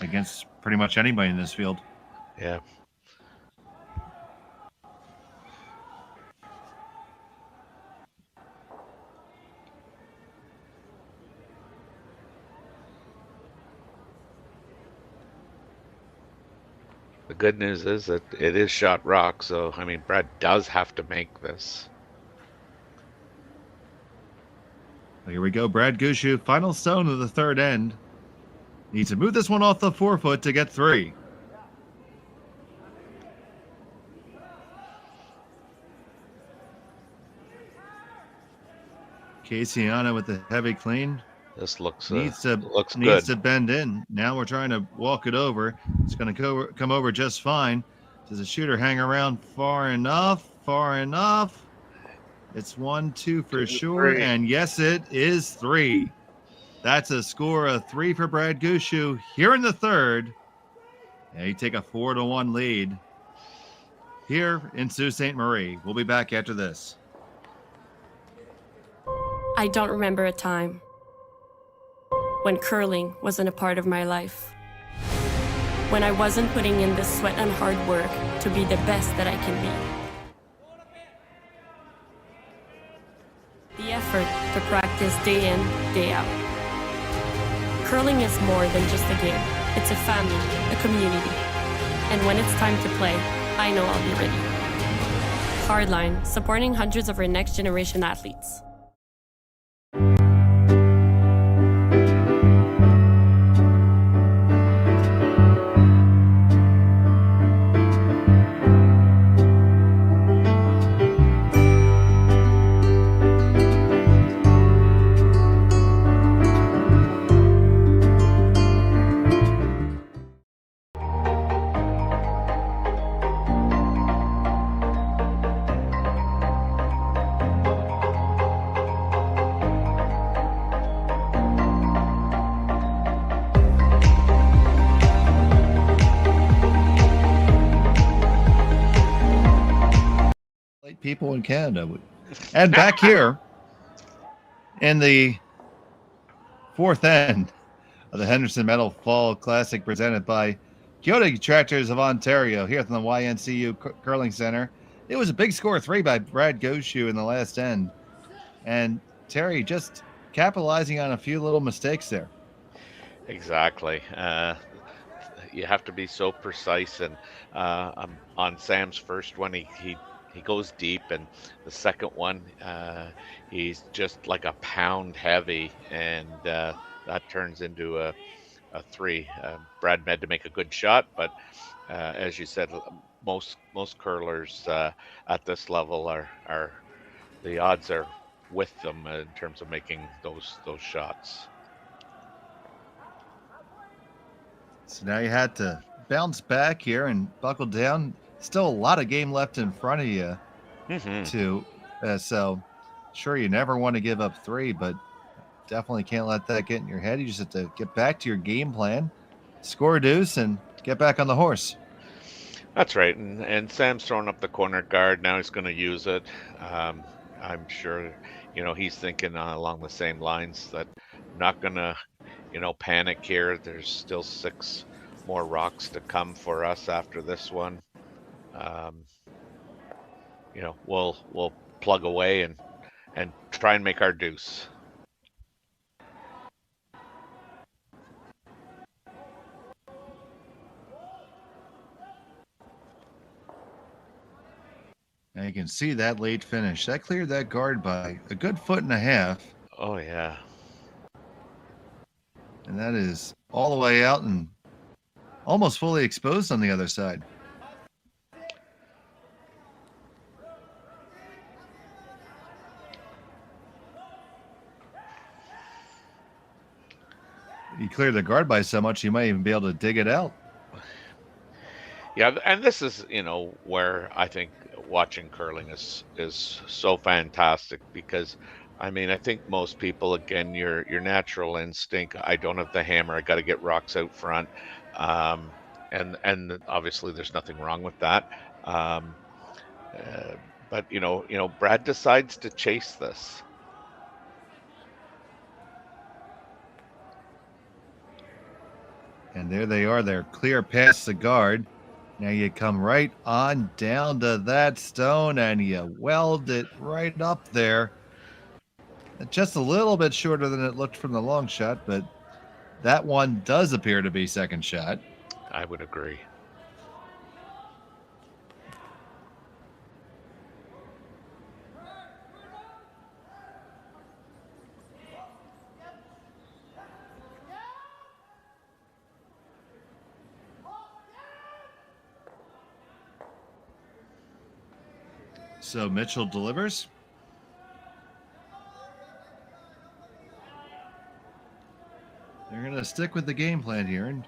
against pretty much anybody in this field. Yeah. The good news is that it is shot rock, so I mean Brad does have to make this. Here we go, Brad Gushue, final stone of the third end. Needs to move this one off the forefoot to get 3. Casiano with the heavy clean. This looks Needs good. to bend in. Now we're trying to walk it over. It's going to come over just fine. Does the shooter hang around far enough? Far enough. It's 1-2 for sure. 3. And yes, it is 3. That's a score of 3 for Brad Gushue here in the third. And you take a 4-1 lead here in Sault Ste. Marie. We'll be back after this. I don't remember a time when curling wasn't a part of my life. When I wasn't putting in the sweat and hard work to be the best that I can be. The effort to practice day in, day out. Curling is more than just a game. It's a family, a community. And when it's time to play, I know I'll be ready. Hardline, supporting hundreds of our next generation athletes. People in Canada. And back here in the fourth end of the Henderson Metal Fall Classic presented by Kioti Tractors of Ontario here from the YNCU Curling Center. It was a big score, 3 by Brad Gushue in the last end. And Terry just capitalizing on a few little mistakes there. Exactly. You have to be so precise. And on Sam's first one, he goes deep, and the second one, he's just like a pound heavy, and that turns into a 3. Brad had to make a good shot, but as you said, most curlers at this level are the odds are with them in terms of making those shots. So now you had to bounce back here and buckle down. Still a lot of game left in front of you, too. So, sure, you never want to give up 3, but definitely can't let that get in your head. You just have to get back to your game plan score a deuce and get back on the horse. That's right, and Sam's throwing up the corner guard. Now he's going to use it. I'm sure, he's thinking along the same lines that I'm not going to, panic here. There's still 6 more rocks to come for us after this one. We'll plug away and try and make our deuce. And you can see that late finish. That cleared that guard by a good 1.5 feet. Oh, yeah. And that is all the way out and almost fully exposed on the other side. You cleared the guard by so much, you might even be able to dig it out. Yeah, and this is, where I think watching curling is so fantastic because, I think most people, again, your natural instinct, I don't have the hammer, I got to get rocks out front, and obviously there's nothing wrong with that, but Brad decides to chase this. And there they are. They're clear past the guard. Now you come right on down to that stone and you weld it right up there. Just a little bit shorter than it looked from the long shot, but that one does appear to be second shot. I would agree. So Mitchell delivers. They're going to stick with the game plan here and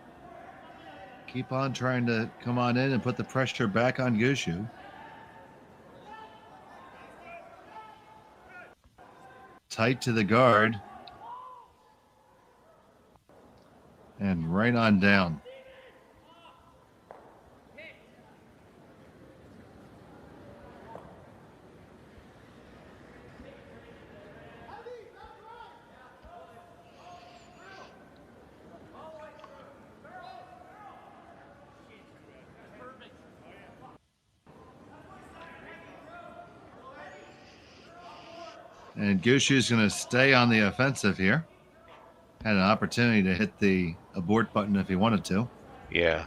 keep on trying to come on in and put the pressure back on Gushue. Tight to the guard. And right on down. And Gushue's going to stay on the offensive here. Had an opportunity to hit the abort button if he wanted to. Yeah.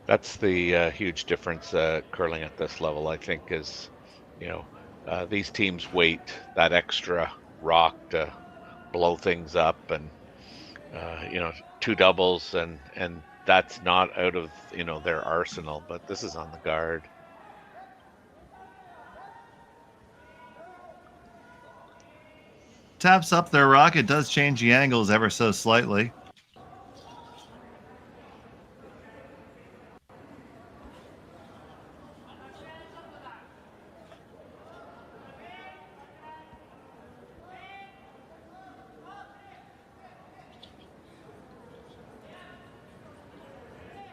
That's the huge difference curling at this level, I think, is, these teams wait that extra rock to blow things up and, 2 doubles and that's not out of, their arsenal, but this is on the guard. Taps up their rock. It does change the angles ever so slightly.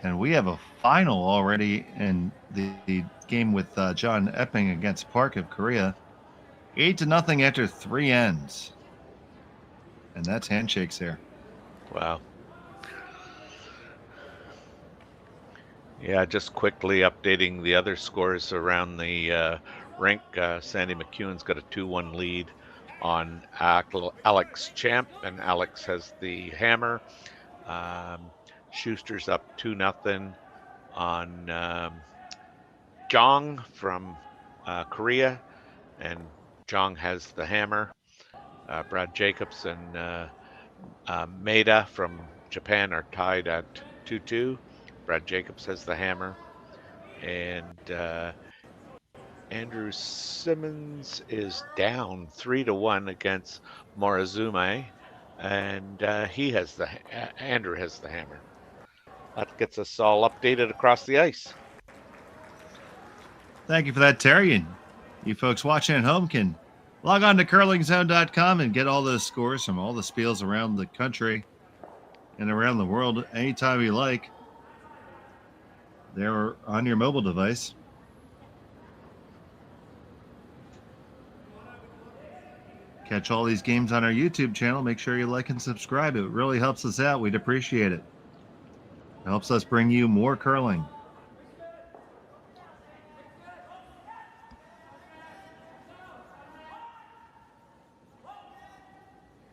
And we have a final already in the game with John Epping against Park of Korea. 8-0 after 3 ends. And that's handshakes here. Wow. Yeah, just quickly updating the other scores around the rink. Sandy McEwen's got a 2-1 lead on Alex Champ, and Alex has the hammer. Schuster's up 2-0 on Jong from Korea, and Jong has the hammer. Brad Jacobs and Maeda from Japan are tied at 2-2. Brad Jacobs has the hammer. And Andrew Simmons is down 3-1 against Morizume. And Andrew has the hammer. That gets us all updated across the ice. Thank you for that, Terry. And you folks watching at home can Log on to curlingzone.com and get all those scores from all the spiels around the country and around the world anytime you like. They're on your mobile device. Catch all these games on our YouTube channel. Make sure you like and subscribe. It really helps us out. We'd appreciate it. It helps us bring you more curling.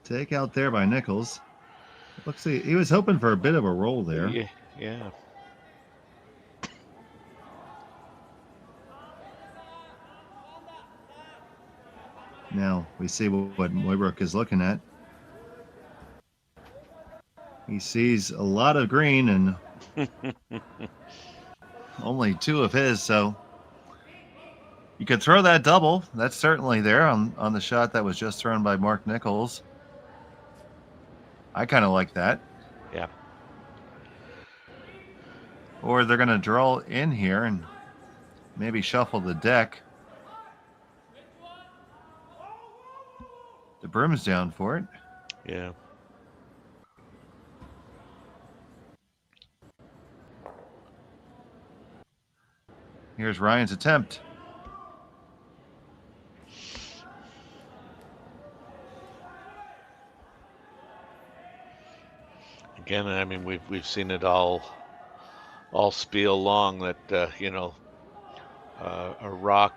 Take out there by Nichols. Looks like he was hoping for a bit of a roll there. Yeah. Now we see what Mooibroek is looking at. He sees a lot of green and only 2 of his, so you could throw that double. That's certainly there on the shot that was just thrown by Mark Nichols. I kind of like that. Yeah. Or they're going to draw in here and maybe shuffle the deck. The broom's down for it. Yeah. Here's Ryan's attempt. Again, I mean, we've seen it all spiel long that a rock,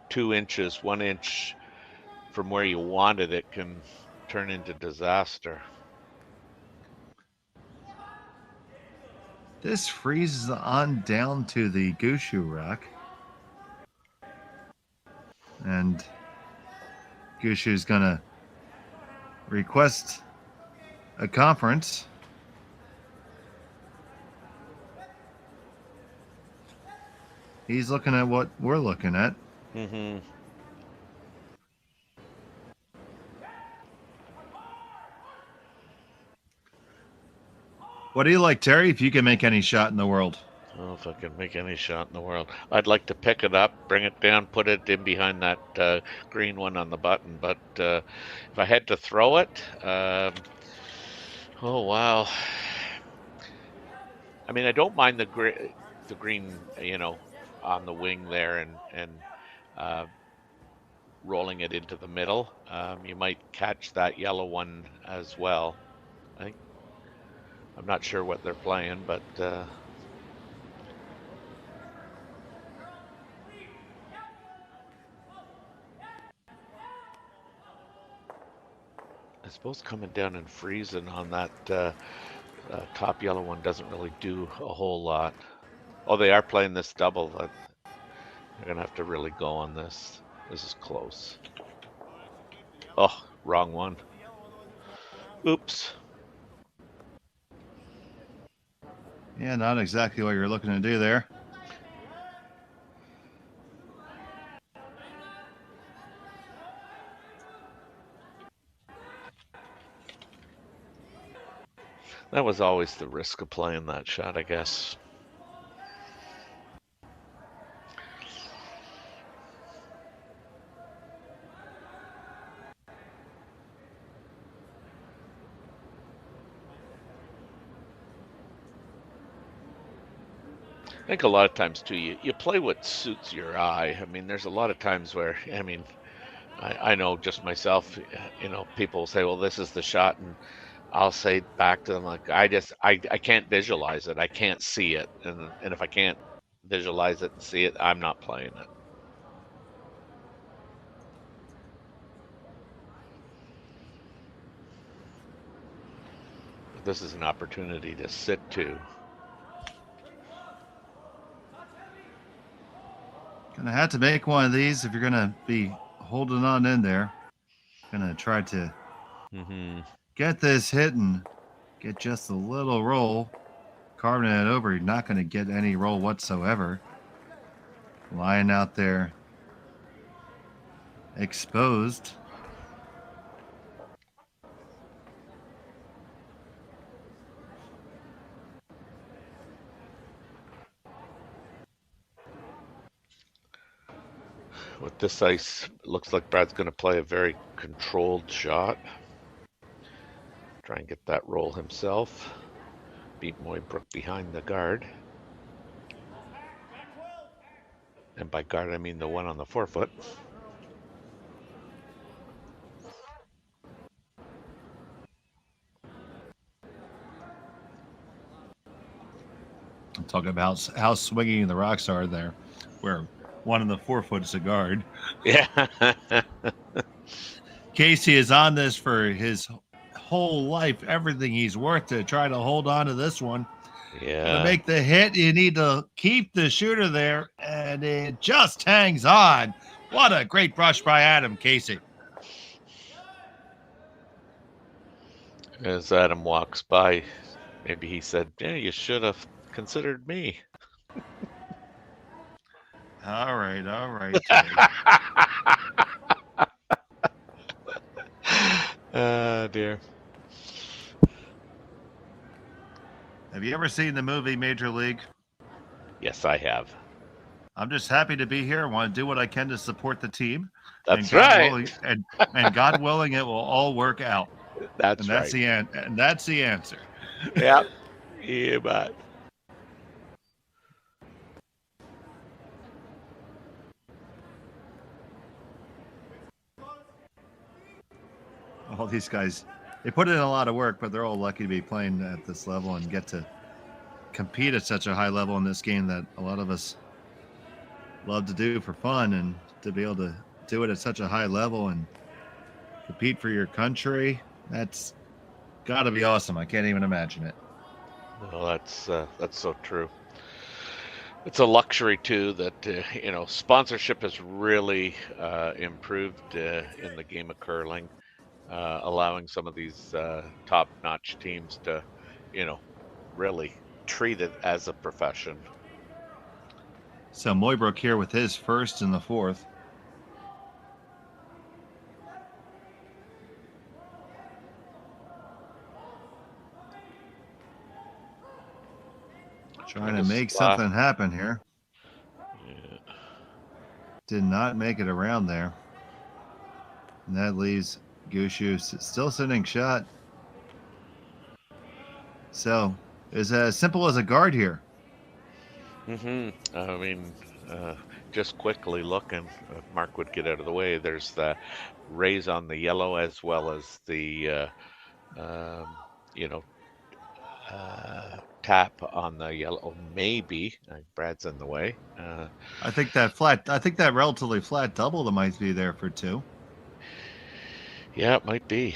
2 inches, 1 inch from where you wanted it can turn into disaster. This freezes on down to the Gushue rock. And Gushue's going to request a conference. He's looking at what we're looking at. Mm-hmm. What do you like, Terry, if you can make any shot in the world? Oh, if I could make any shot in the world. I'd like to pick it up, bring it down, put it in behind that green one on the button. But if I had to throw it, oh, wow. I mean, I don't mind the green, on the wing there and rolling it into the middle. You might catch that yellow one as well. I'm not sure what they're playing, but I suppose coming down and freezing on that top yellow one doesn't really do a whole lot. Oh, they are playing this double. They're gonna have to really go on this. This is close. Oh, wrong one. Oops. Yeah, not exactly what you're looking to do there. That was always the risk of playing that shot, I guess. I think a lot of times too, you play what suits your eye. I mean, there's a lot of times where, I know just myself, people say, well, this is the shot. And I'll say back to them, like, I can't visualize it. I can't see it. And if I can't visualize it and see it, I'm not playing it. But this is an opportunity to sit to. Gonna have to make one of these if you're gonna be holding on in there. Gonna try to get this hit and get just a little roll. Carving it over, you're not gonna get any roll whatsoever. Lying out there exposed. With this ice, it looks like Brad's going to play a very controlled shot. Try and get that roll himself. Beat Mooibroek behind the guard. And by guard, I mean the one on the forefoot. I'm talking about how swinging the rocks are there, where one on the forefoot is a guard. Yeah. Casey is on this for his whole life, everything he's worth to try to hold on to this one. Yeah. To make the hit, you need to keep the shooter there, and it just hangs on. What a great brush by Adam Casey. As Adam walks by, maybe he said, "Yeah, you should have considered me." All right. Dear. Have you ever seen the movie Major League? Yes, I have. I'm just happy to be here. I want to do what I can to support the team. That's God right. Willing, and God willing, it will all work out. That's right. And that's the answer. Yeah. Yeah, but. All these guys, they put in a lot of work, but they're all lucky to be playing at this level and get to compete at such a high level in this game that a lot of us love to do for fun, and to be able to do it at such a high level and compete for your country, that's got to be awesome. I can't even imagine it. Well, that's so true. It's a luxury too that sponsorship has really improved in the game of curling, allowing some of these top-notch teams to, really treat it as a profession. So Mooibroek here with his first in the fourth. Trying to make something happen here. Yeah. Did not make it around there. And that leaves Gushue still sitting shot. So it's as simple as a guard here. Mm-hmm. I mean, just quickly looking, if Mark would get out of the way, there's the raise on the yellow as well as the, tap on the yellow. Maybe Brad's in the way. I think that relatively flat double that might be there for two. Yeah, it might be.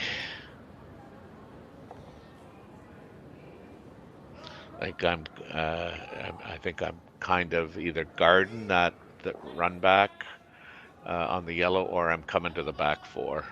I think I'm kind of either guarding that run back on the yellow, or I'm coming to the back four.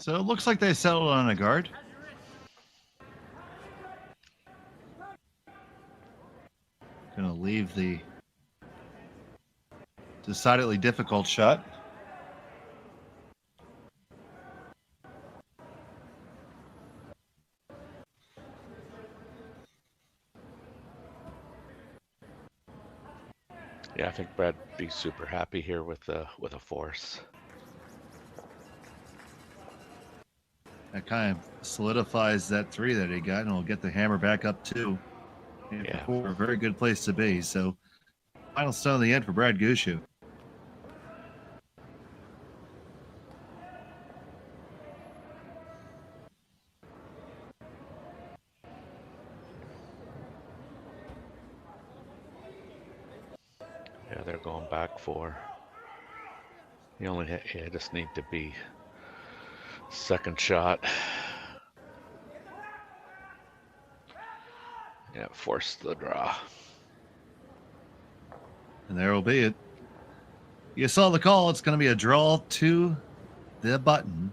So it looks like they settled on a guard. Gonna leave the decidedly difficult shot. Yeah, I think Brad would be super happy here with a force. That kind of solidifies that three that he got, and we'll get the hammer back up two. Yeah. A very good place to be. So, final stone in the end for Brad Gushue. Yeah, they're going back for. You just need to be second shot. Yeah, force the draw. And there will be it. You saw the call. It's going to be a draw to the button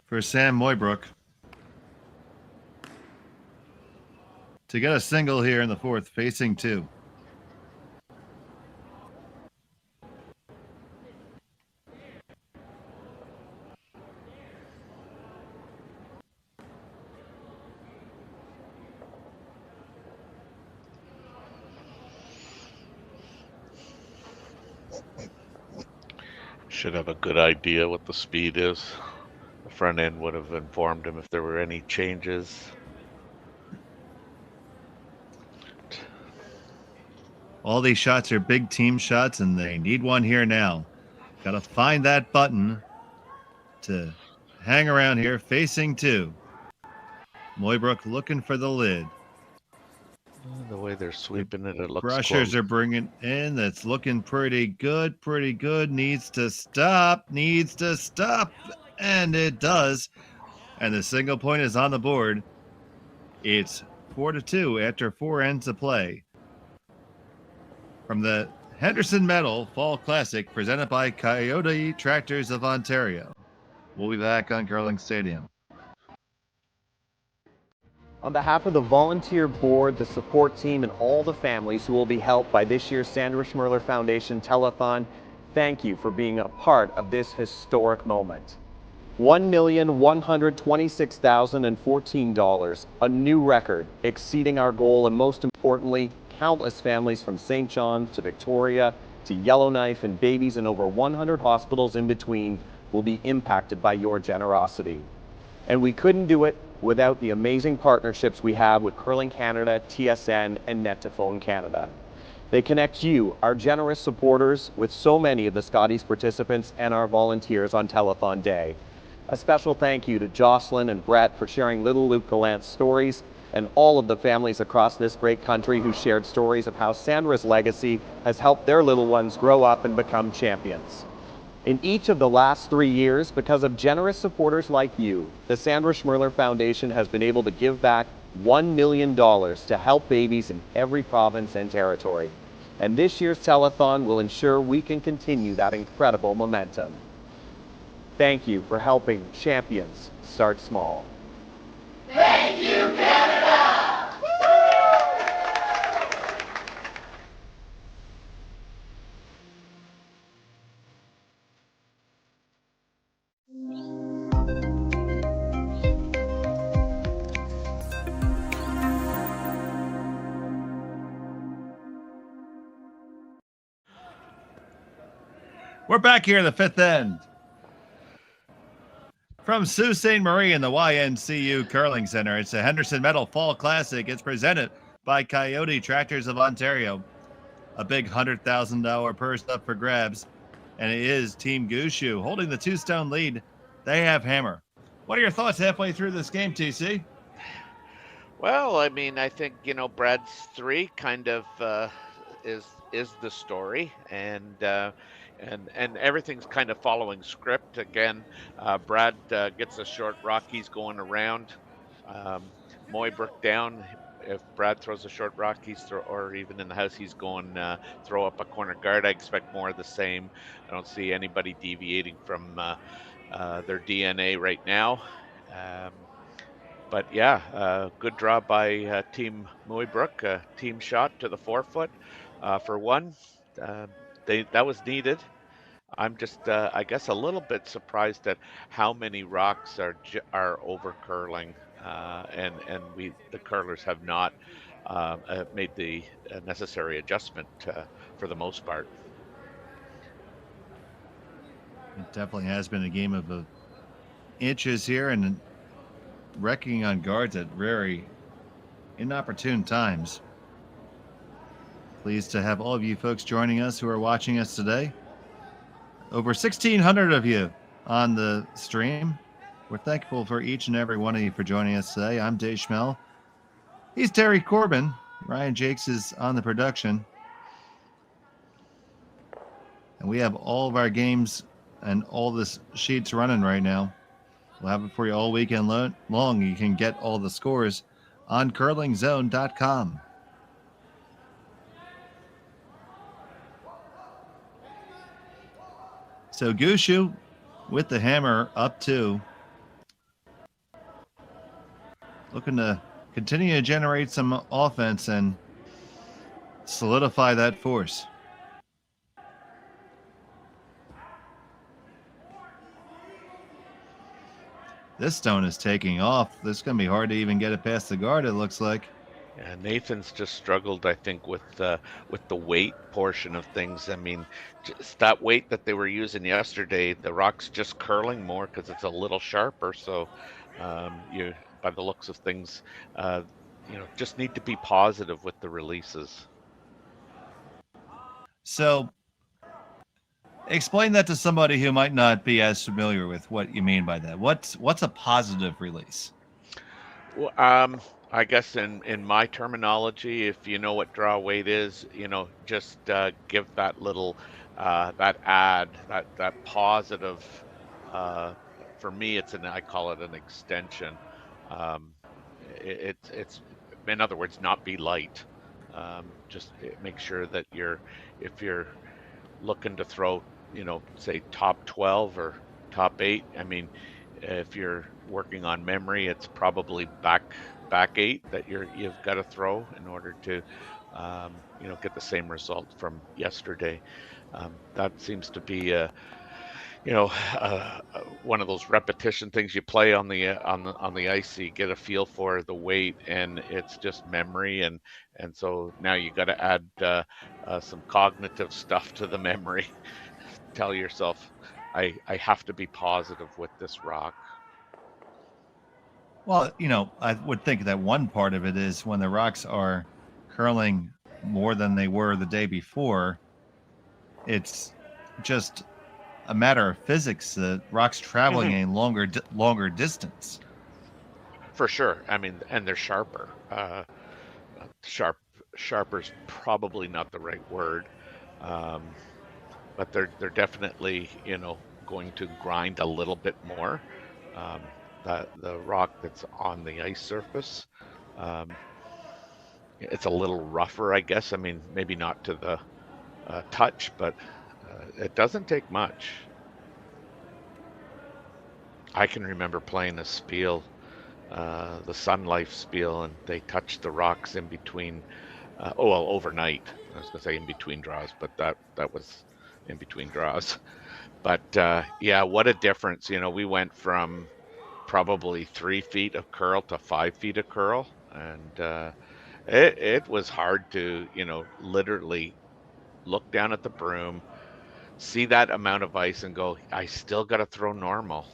for Sam Mooibroek to get a single here in the fourth, facing two. Should have a good idea what the speed is. The front end would have informed him if there were any changes. All these shots are big team shots, and they need one here now. Got to find that button to hang around here, facing two. Mooibroek looking for the lid. The way they're sweeping it, it looks Brushers close. are bringing in. That's looking pretty good, pretty good. Needs to stop, and it does. And the single point is on the board. It's 4-2 after 4 ends of play. From the Henderson Medal Fall Classic, presented by Kioti Tractors of Ontario. We'll be back on Curling Stadium. On behalf of the volunteer board, the support team, and all the families who will be helped by this year's Sandra Schmurler Foundation Telethon, thank you for being a part of this historic moment. $1,126,014, a new record, exceeding our goal, and most importantly, countless families from St. John to Victoria to Yellowknife and babies in over 100 hospitals in between will be impacted by your generosity. And we couldn't do it without the amazing partnerships we have with Curling Canada, TSN, and Telethon Canada. They connect you, our generous supporters, with so many of the Scotties participants and our volunteers on Telethon Day. A special thank you to Jocelyn and Brett for sharing little Luke Gallant's stories, and all of the families across this great country who shared stories of how Sandra's legacy has helped their little ones grow up and become champions. In each of the last 3 years, because of generous supporters like you, the Sandra Schmurler Foundation has been able to give back $1 million to help babies in every province and territory. And this year's telethon will ensure we can continue that incredible momentum. Thank you for helping champions start small. Thank you, Canada! We're back here in the fifth end. From Sault Ste.Marie in the YNCU Curling Center, it's the Henderson Medal Fall Classic. It's presented by Kioti Tractors of Ontario. A big $100,000 purse up for grabs, and it is Team Gushue holding the 2-stone lead. They have hammer. What are your thoughts halfway through this game, TC? Well, I mean, I think, Brad's 3 kind of is the story, and everything's kind of following script. Again, Brad gets a short rock. He's going around. Mooibroek down. If Brad throws a short rock, or even in the house, he's going throw up a corner guard. I expect more of the same. I don't see anybody deviating from their DNA right now. But yeah, good draw by Team Mooibroek. Team shot to the forefoot for one. That was needed. I'm just, I guess, a little bit surprised at how many rocks are over curling, and the curlers have not made the necessary adjustment for the most part. It definitely has been a game of inches here and wrecking on guards at very inopportune times. Pleased to have all of you folks joining us who are watching us today. Over 1,600 of you on the stream. We're thankful for each and every one of you for joining us today. I'm Dave Schmel. He's Terry Corbin. Ryan Jacques is on the production. And we have all of our games and all the sheets running right now. We'll have it for you all weekend long. You can get all the scores on curlingzone.com. So Gushue with the hammer up 2. Looking to continue to generate some offense and solidify that force. This stone is taking off. This is going to be hard to even get it past the guard, it looks like. Yeah, Nathan's just struggled, I think, with the weight portion of things. I mean, just that weight that they were using yesterday, the rock's just curling more because it's a little sharper. So, you, by the looks of things, just need to be positive with the releases. So, explain that to somebody who might not be as familiar with what you mean by that. What's a positive release? Well, I guess in my terminology, if you know what draw weight is, just give that little that positive. For me, I call it an extension. It's in other words, not be light. Just make sure that if you're looking to throw, say top 12 or top 8. I mean, if you're working on memory, it's probably back 8 that you've got to throw in order to get the same result from yesterday. That seems to be one of those repetition things you play on the ice. So you get a feel for the weight, and it's just memory, and so now you got to add some cognitive stuff to the memory. Tell yourself, I have to be positive with this rock. Well, I would think that one part of it is when the rocks are curling more than they were the day before, it's just a matter of physics. The rocks traveling a longer distance. For sure. I mean, and they're sharper. Sharper's probably not the right word, but they're definitely going to grind a little bit more. The rock that's on the ice surface, it's a little rougher, I guess. I mean, maybe not to the touch, but it doesn't take much. I can remember playing a spiel, the Sun Life spiel, and they touched the rocks in between. Overnight. I was gonna say in between draws, but that was in between draws. But yeah, what a difference! We went from probably 3 feet of curl to 5 feet of curl, and it was hard to literally look down at the broom, see that amount of ice, and go, I still got to throw normal.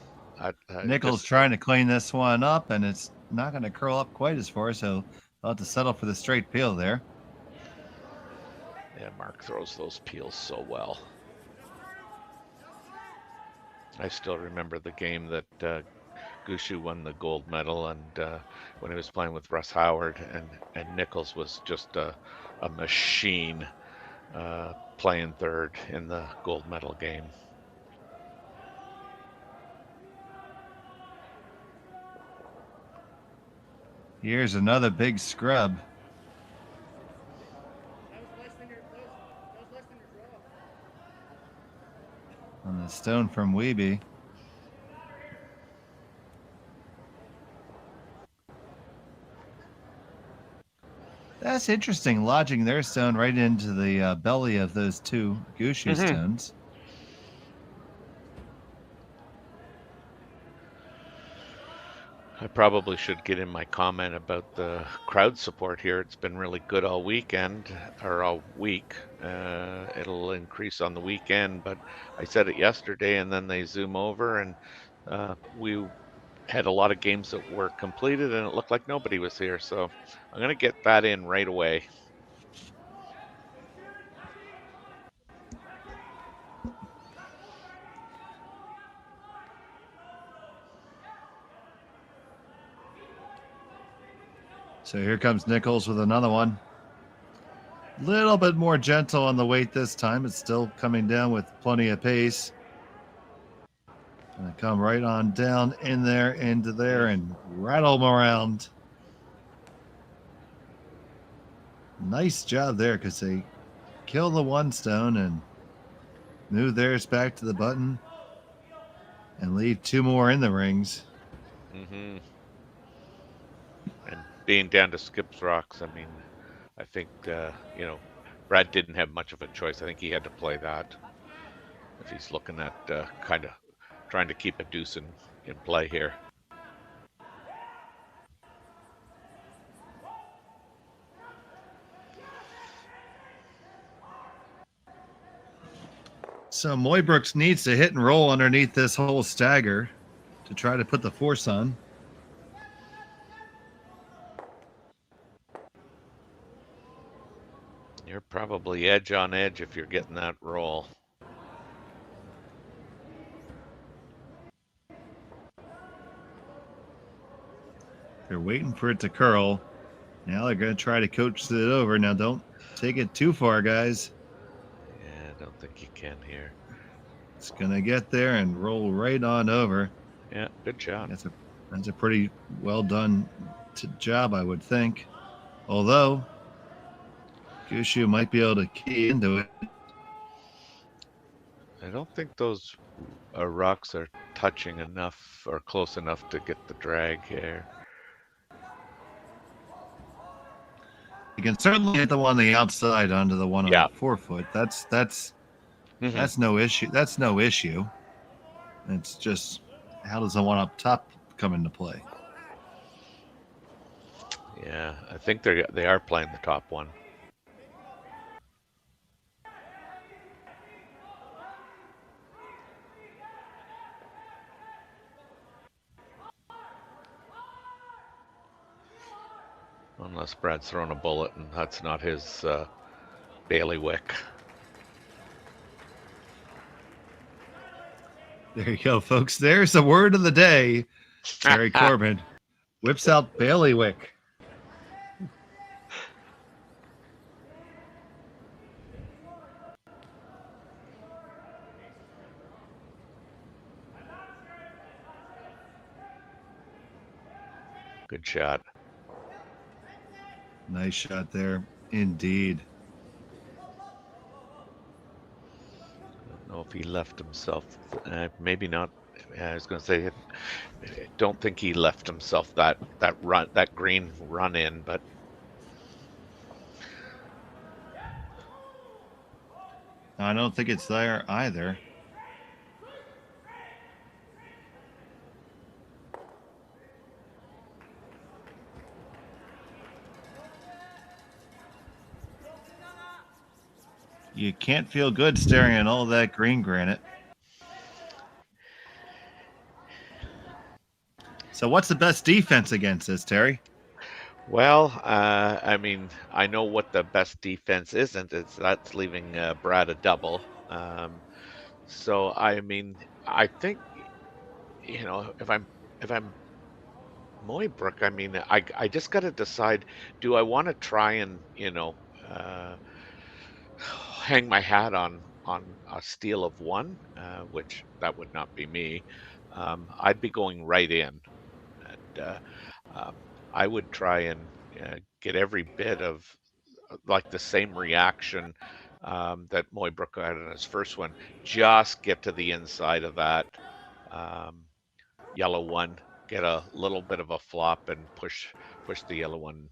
Nichols trying to clean this one up, and it's not going to curl up quite as far, so I'll have to settle for the straight peel there. Yeah, Mark throws those peels so well. I still remember the game that Gushue won the gold medal, and when he was playing with Russ Howard, and Nichols was just a machine playing third in the gold medal game. Here's another big scrub. On the stone from Whitby. That's interesting, lodging their stone right into the belly of those 2 Gushue stones. I probably should get in my comment about the crowd support here. It's been really good all weekend, or all week. It'll increase on the weekend, but I said it yesterday, and then they zoom over, and we had a lot of games that were completed, and it looked like nobody was here. So I'm going to get that in right away. So here comes Nichols with another one. Little bit more gentle on the weight this time. It's still coming down with plenty of pace. Gonna come right on down in there, into there, and rattle them around. Nice job there, because they kill the one stone and move theirs back to the button and leave 2 more in the rings. Mm-hmm. And being down to skips rocks, I mean, I think, Brad didn't have much of a choice. I think he had to play that if he's looking at kind of trying to keep a deuce in play here. So Mooibroek needs to hit and roll underneath this whole stagger to try to put the force on. You're probably edge on edge if you're getting that roll. They're waiting for it to curl. Now they're going to try to coach it over. Now don't take it too far, guys. Yeah, I don't think you can here. It's going to get there and roll right on over. Yeah, good job. That's a pretty well done job, I would think. Although, Gushue might be able to key into it. I don't think those rocks are touching enough or close enough to get the drag here. You can certainly hit the one on the outside onto the one on the 4-foot. That's no issue. That's no issue. It's just, how does the one up top come into play? Yeah, I think they are playing the top one. Unless Brad's throwing a bullet and that's not his bailiwick. There you go, folks. There's the word of the day. Terry Corbin whips out bailiwick. Good shot. Nice shot there, indeed. I don't know if he left himself. Maybe not. I was going to say, I don't think he left himself that green run in, but I don't think it's there either. You can't feel good staring at all that green granite. So what's the best defense against this, Terry? Well, I mean, I know what the best defense isn't. That's leaving Brad a double. So I mean, I think, if I'm Mooibroek, I mean, I just got to decide: do I want to try and hang my hat on a steal of 1, which that would not be me. I'd be going right in, and I would try and get every bit of like the same reaction that Mooibroek had in his first one. Just get to the inside of that yellow one, get a little bit of a flop, and push the yellow one,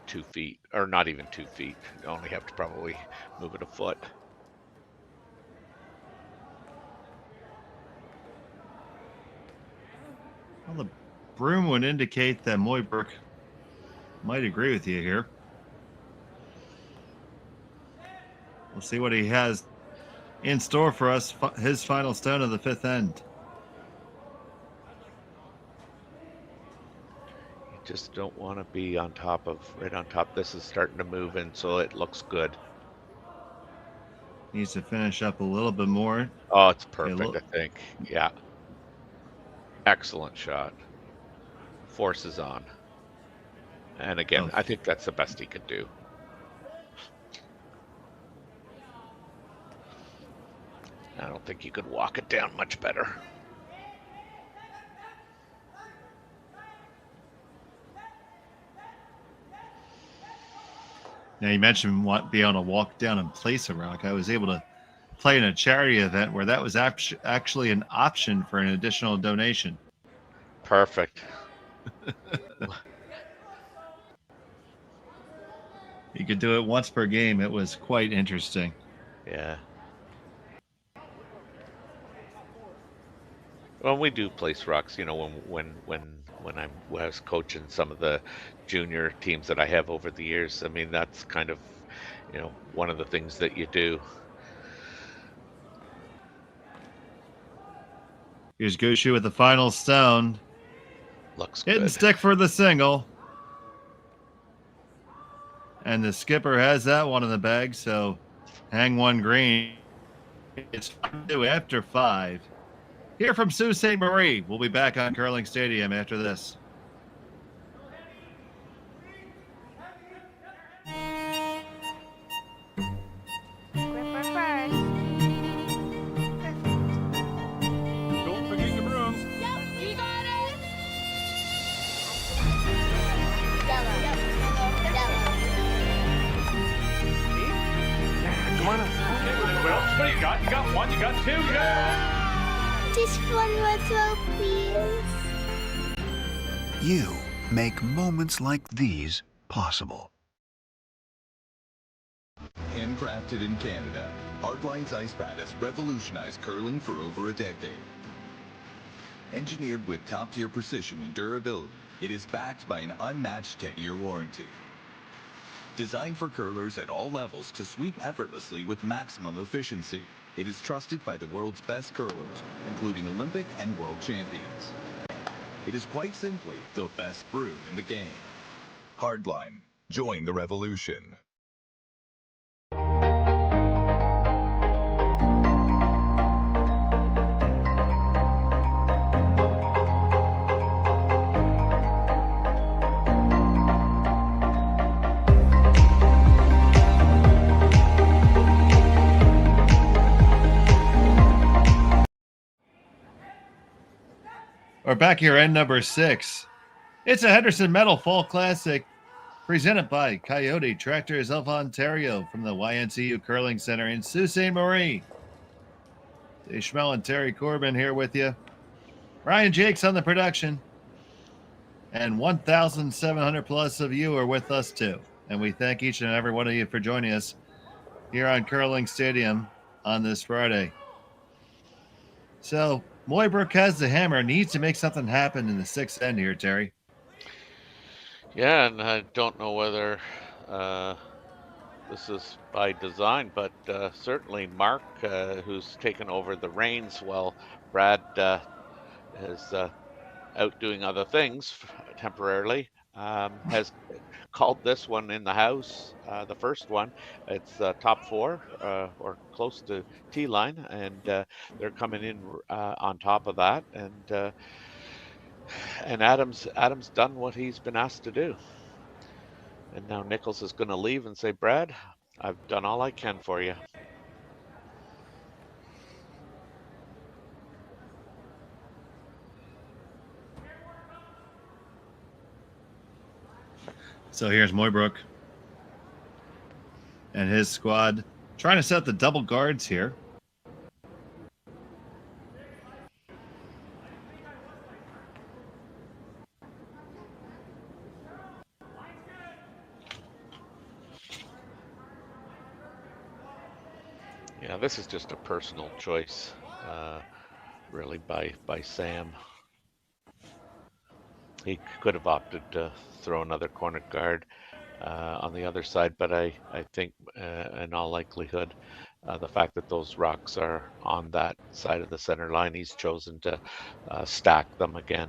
2 feet, or not even 2 feet. You only have to probably move it a foot. Well, the broom would indicate that Mooibroek might agree with you here. We'll see what he has in store for us, his final stone of the 5th end. Just don't want to be right on top. This is starting to move in, so it looks good. Needs to finish up a little bit more. Oh, it's perfect, I think. Yeah. Excellent shot. Force is on. And again, I think that's the best he could do. I don't think you could walk it down much better. Now, you mentioned being able to walk down and place a rock. I was able to play in a charity event where that was actually an option for an additional donation. Perfect. You could do it once per game. It was quite interesting. Yeah. Well, we do place rocks, when I was coaching some of the junior teams that I have over the years. I mean, that's kind of, one of the things that you do. Here's Gushue with the final stone. Looks Hit and good. stick for the single. And the skipper has that one in the bag, so hang one green. It's 5-2 after 5. Here from Ste.Marie. We'll be back on Curling Stadium after this. Don't forget your brooms. You got it. Come on up. Okay, well, what do you got? You got one, you got two, you got... Just one more throw, please. You make moments like these possible. Handcrafted in Canada, Hardline's ice pad has revolutionized curling for over a decade. Engineered with top-tier precision and durability, it is backed by an unmatched 10-year warranty. Designed for curlers at all levels to sweep effortlessly with maximum efficiency, it is trusted by the world's best curlers, including Olympic and world champions. It is quite simply the best brew in the game. Hardline. Join the revolution. We're back here end number 6. It's a Henderson Metal Fall Classic presented by Kioti Tractors of Ontario from the YNCU Curling Center in Sault Ste. Marie. Schmel and Terry Corbin here with you. Ryan Jakes on the production. And 1,700 plus of you are with us too. And we thank each and every one of you for joining us here on Curling Stadium on this Friday. So, Mooibroek has the hammer, needs to make something happen in the 6th end here, Terry. Yeah, and I don't know whether this is by design, but certainly Mark, who's taken over the reins while Brad is out doing other things temporarily, has called this one in the house, the first one. It's top 4 or close to T-line, and they're coming in on top of that, and Adam's done what he's been asked to do. And now Nichols is going to leave and say, Brad, I've done all I can for you. So here's Mooibroek and his squad trying to set the double guards here. Yeah, this is just a personal choice, really, by Sam. He could have opted to throw another corner guard on the other side, but I think in all likelihood, the fact that those rocks are on that side of the center line, he's chosen to stack them again.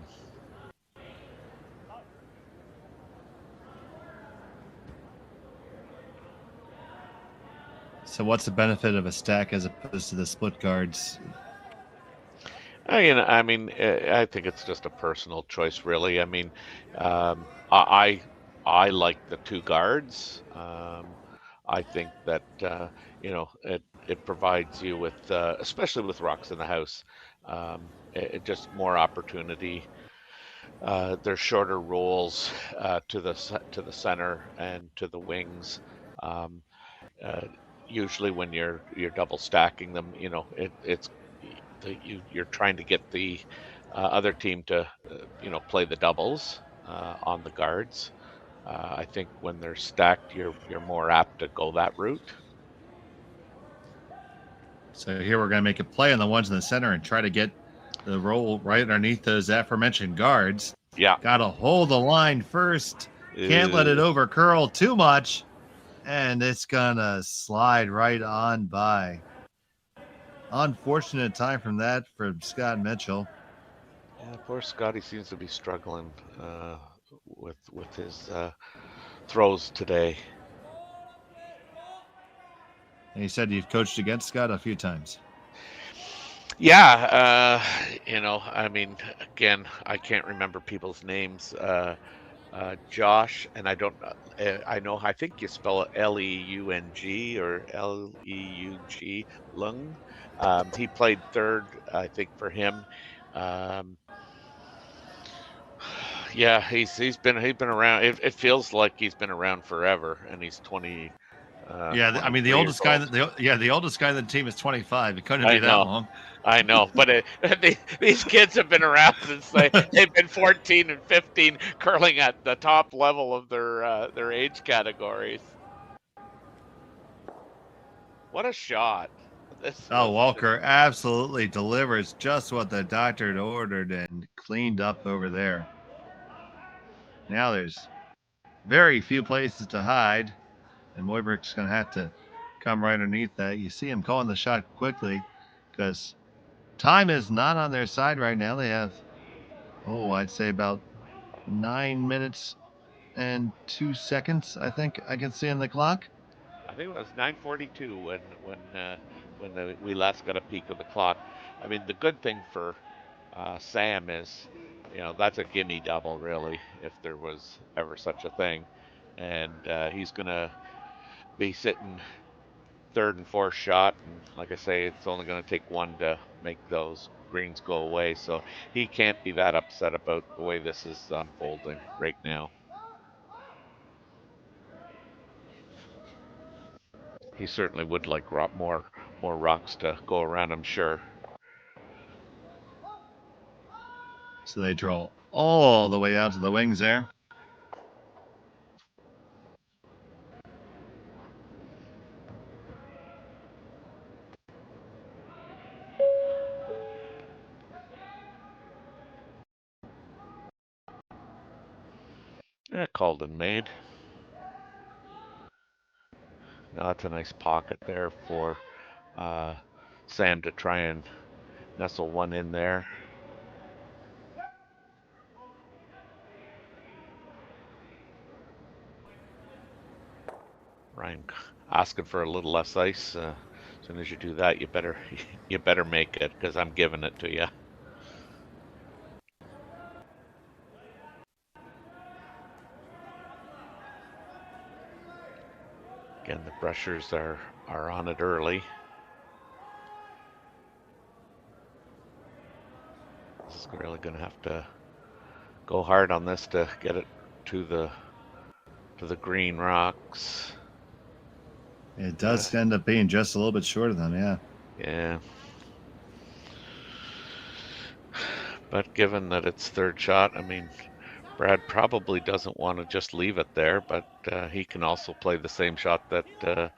So what's the benefit of a stack as opposed to the split guards? I mean, I think it's just a personal choice, really. I mean, I like the 2 guards. I think that it provides you with, especially with rocks in the house, it just more opportunity. There's shorter rolls to the center and to the wings. usually when you're double stacking them, you're trying to get the other team to play the doubles on the guards. I think when they're stacked, you're more apt to go that route. So here we're going to make a play on the ones in the center and try to get the roll right underneath those aforementioned guards. Yeah. Got to hold the line first. Can't let it over curl too much. And it's going to slide right on by. Unfortunate time from that for Scott Mitchell. Yeah, poor Scotty seems to be struggling with his throws today. And he said you've coached against Scott a few times. Yeah, I mean, again, I can't remember people's names. Josh, and I think you spell it Leung or Leug, Lung. He played third, I think, for him. Yeah, he's been around. It feels like he's been around forever, and he's 20. Yeah, I mean the oldest guy the oldest guy on the team is 25. It couldn't be that long. I know, but these kids have been around since they've been 14 and 15, curling at the top level of their age categories. What a shot! Walker absolutely delivers just what the doctor had ordered and cleaned up over there. Now there's very few places to hide, and Mooibroek's going to have to come right underneath that. You see him calling the shot quickly because time is not on their side right now. They have, I'd say about 9 minutes and 2 seconds, I think I can see on the clock. I think it was 9:42 when we last got a peek of the clock. I mean, the good thing for Sam is, that's a gimme double, really, if there was ever such a thing. And he's going to be sitting third and fourth shot. And like I say, it's only going to take one to make those greens go away. So he can't be that upset about the way this is unfolding right now. He certainly would like more rocks to go around, I'm sure. So they draw all the way out to the wings there. Yeah, called and made. Now that's a nice pocket there for Sam to try and nestle one in there. Ryan asking for a little less ice. As soon as you do that, you better make it, because I'm giving it to you. Again, the pressures are on it early. This is really going to have to go hard on this to get it to the green rocks. It does end up being just a little bit short of them, yeah. Yeah. But given that it's third shot, I mean, Brad probably doesn't want to just leave it there, but he can also play the same shot that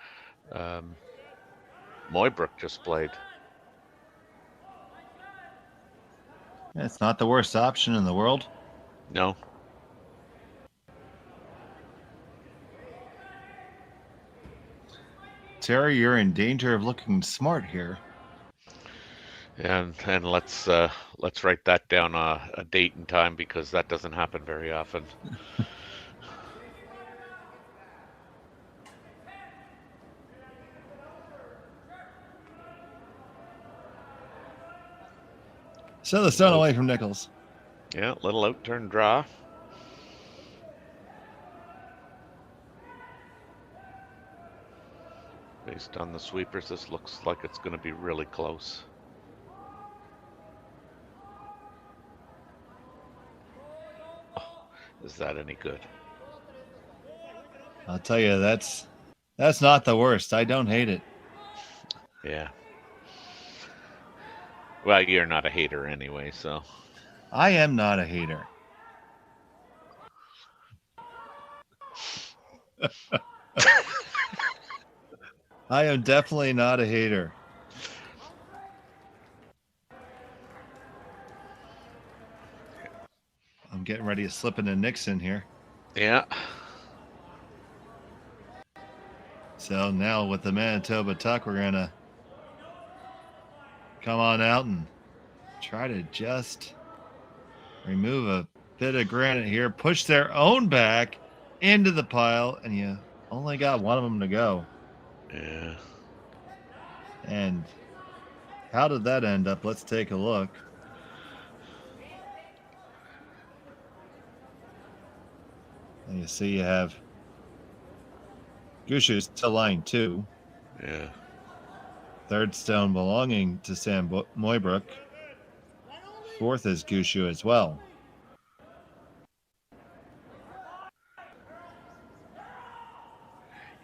Mooibroek just played. It's not the worst option in the world. No. Terry, you're in danger of looking smart here. And let's write that down a date and time, because that doesn't happen very often. So the stone away from Nichols. Yeah, little out-turn draw. Based on the sweepers, this looks like it's going to be really close. Oh, is that any good? I'll tell you, that's That's not the worst. I don't hate it. Yeah. Well, you're not a hater anyway, so. I am not a hater. I am definitely not a hater. I'm getting ready to slip into Nixon here. Yeah. So now with the Manitoba tuck, we're going to come on out and try to just remove a bit of granite here, push their own back into the pile, and you only got one of them to go. Yeah. And how did that end up? Let's take a look. And you see you have Gushue to line 2. Yeah. Third stone belonging to Sam Mooibroek. Fourth is Gushue as well.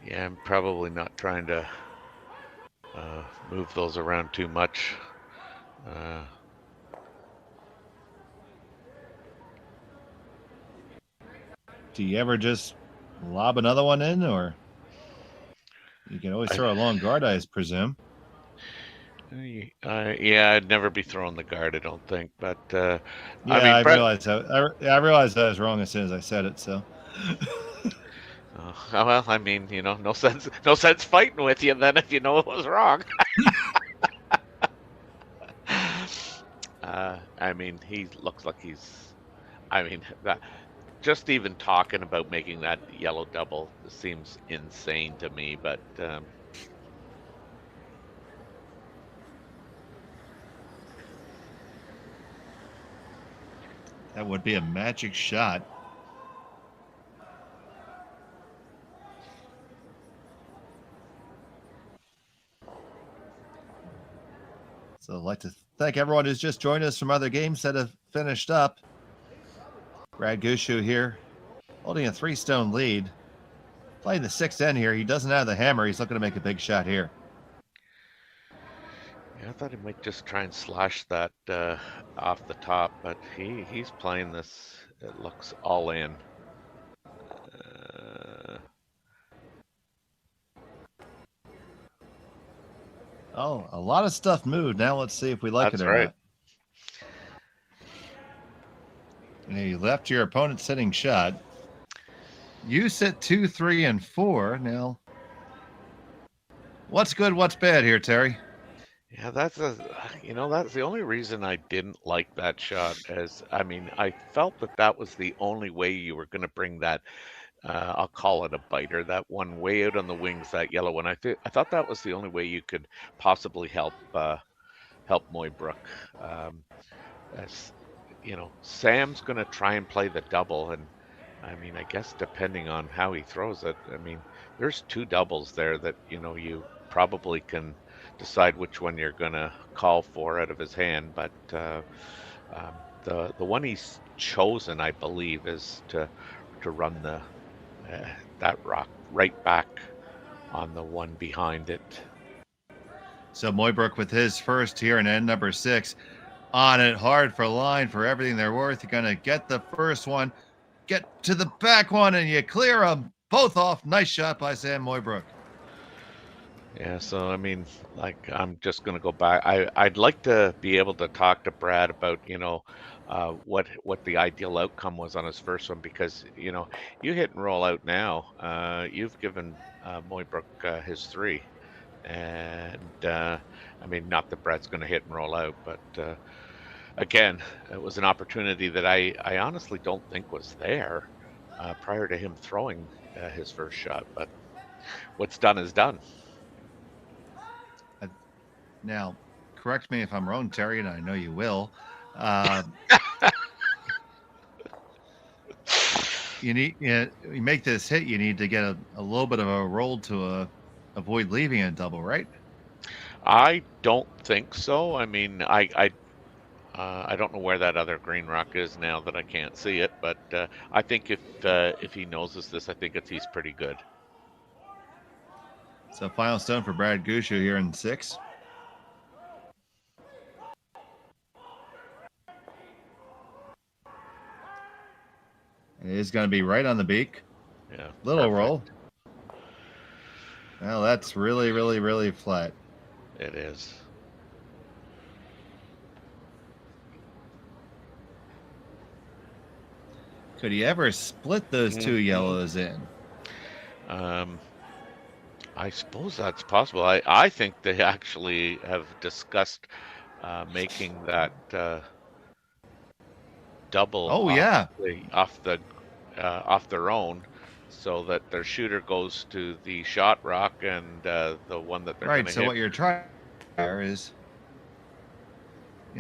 Yeah, I'm probably not trying to move those around too much. Do you ever just lob another one in, or you can always throw a long guard, I presume? Yeah, I'd never be throwing the guard, I don't think. But yeah, I realized I was wrong as soon as I said it. So. Well, I mean, no sense fighting with you then if you know it was wrong. I mean, he looks like he's. I mean, just even talking about making that yellow double seems insane to me. But that would be a magic shot. So I'd like to thank everyone who's just joined us from other games that have finished up. Brad Gushue here, holding a 3-stone lead. Playing the 6th end here. He doesn't have the hammer. He's looking to make a big shot here. Yeah, I thought he might just try and slash that off the top, but he's playing this. It looks all in. Oh, a lot of stuff moved. Now let's see if we like it or not. And you left your opponent sitting shot. You sit 2, 3, and 4. Now, what's good, what's bad here, Terry? Yeah, that's the only reason I didn't like that shot. I felt that was the only way you were going to bring that. I'll call it a biter. That one way out on the wings, that yellow one. I thought that was the only way you could possibly help Mooibroek. Sam's going to try and play the double, and I mean, I guess depending on how he throws it, I mean, there's 2 doubles there that you probably can decide which one you're going to call for out of his hand. But the one he's chosen, I believe, is to run that rock right back on the one behind it. So Mooibroek with his first here in end number 6. On it hard for line for everything they're worth. You're going to get the first one, get to the back one, and you clear them both off. Nice shot by Sam Mooibroek. Yeah, so I mean, I'm just going to go back. I'd like to be able to talk to Brad about, what the ideal outcome was on his first one, because, you hit and roll out now. You've given Mooibroek his 3. And, I mean, not that Brad's going to hit and roll out, but again, it was an opportunity that I honestly don't think was there prior to him throwing his first shot. But what's done is done. Now, correct me if I'm wrong, Terry, and I know you will. You make this hit, you need to get a little bit of a roll to avoid leaving a double, right? I don't think so. I mean, I don't know where that other green rock is now that I can't see it, but I think if he knows this, I think he's pretty good. So final stone for Brad Gushue here in 6. It is going to be right on the beak. Yeah. Little perfect. roll. Well, that's really, really, really flat. It is. Could he ever split those two yellows in? I suppose that's possible. I think they actually have discussed making that double. Oh, off their own, so that their shooter goes to the shot rock and the one that they're Right. going to So hit. what you're trying here is,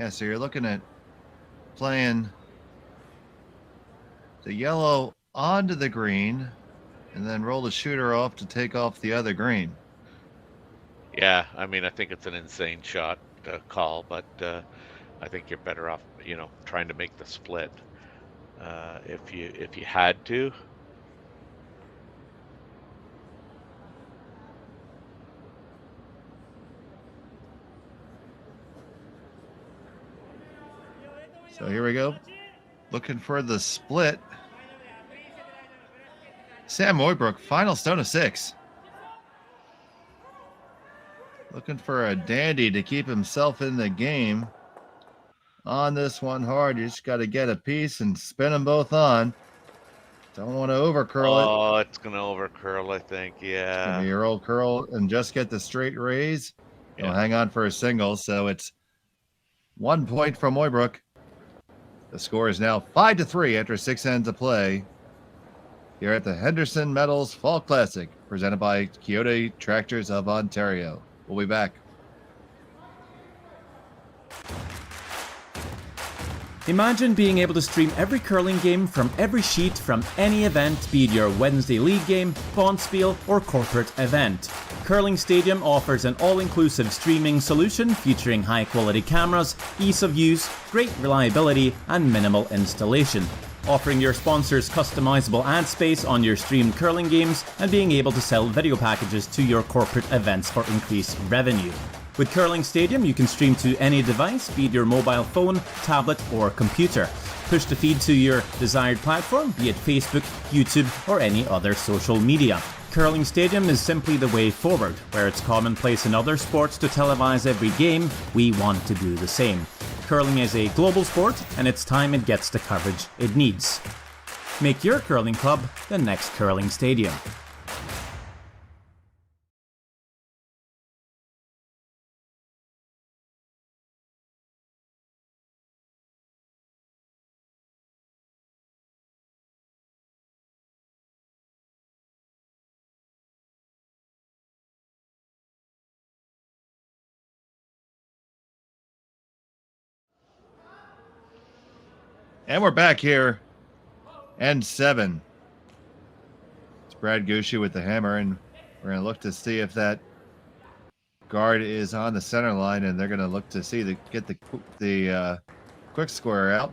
so you're looking at playing the yellow onto the green, and then roll the shooter off to take off the other green. Yeah, I mean, I think it's an insane shot call, but I think you're better off, trying to make the split if you had to. So here we go. Looking for the split. Sam Mooibroek, final stone of 6. Looking for a dandy to keep himself in the game. On this one hard, you just got to get a piece and spin them both on. Don't want to overcurl it. Oh, it's going to overcurl, I think. Yeah. Give me your old curl and just get the straight raise. He'll hang on for a single, so it's 1 point from Mooibroek. The score is now 5-3 after 6 ends of play here at the Henderson Metals Fall Classic, presented by Kioti Tractors of Ontario. We'll be back. Imagine being able to stream every curling game from every sheet from any event, be it your Wednesday league game, bonspiel, or corporate event. Curling Stadium offers an all-inclusive streaming solution featuring high-quality cameras, ease of use, great reliability, and minimal installation. Offering your sponsors customizable ad space on your streamed curling games and being able to sell video packages to your corporate events for increased revenue. With Curling Stadium, you can stream to any device, be it your mobile phone, tablet, or computer. Push the feed to your desired platform, be it Facebook, YouTube, or any other social media. Curling Stadium is simply the way forward. Where it's commonplace in other sports to televise every game, we want to do the same. Curling is a global sport, and it's time it gets the coverage it needs. Make your curling club the next Curling Stadium. And we're back here. And 7. It's Brad Gushue with the hammer, and we're going to look to see if that guard is on the center line, and they're going to look to see get the quick square out,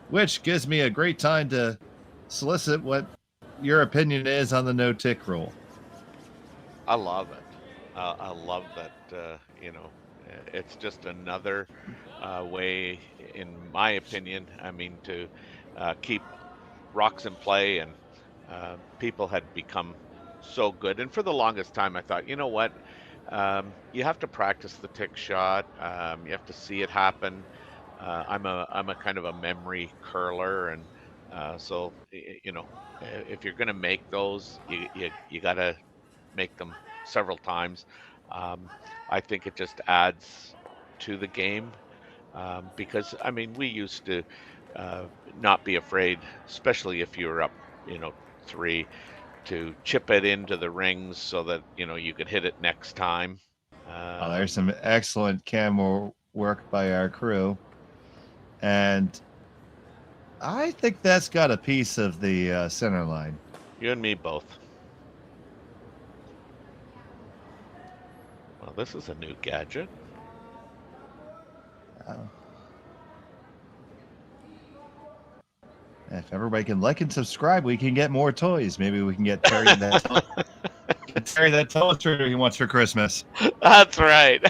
which gives me a great time to solicit what your opinion is on the no-tick rule. I love it. I love that, it's just another way, in my opinion, to keep rocks in play, and people had become so good. And for the longest time, I thought, you know what, you have to practice the tick shot. You have to see it happen. I'm a kind of a memory curler, and so if you're going to make those, you got to make them several times. I think it just adds to the game, because we used to not be afraid, especially if you were up 3, to chip it into the rings so that you could hit it next time. There's some excellent camera work by our crew, and I think that's got a piece of the center line. You and me both. Well, this is a new gadget. If everybody can like and subscribe, we can get more toys. Maybe we can get Terry that. Get Terry that telestrator he wants for Christmas. That's right.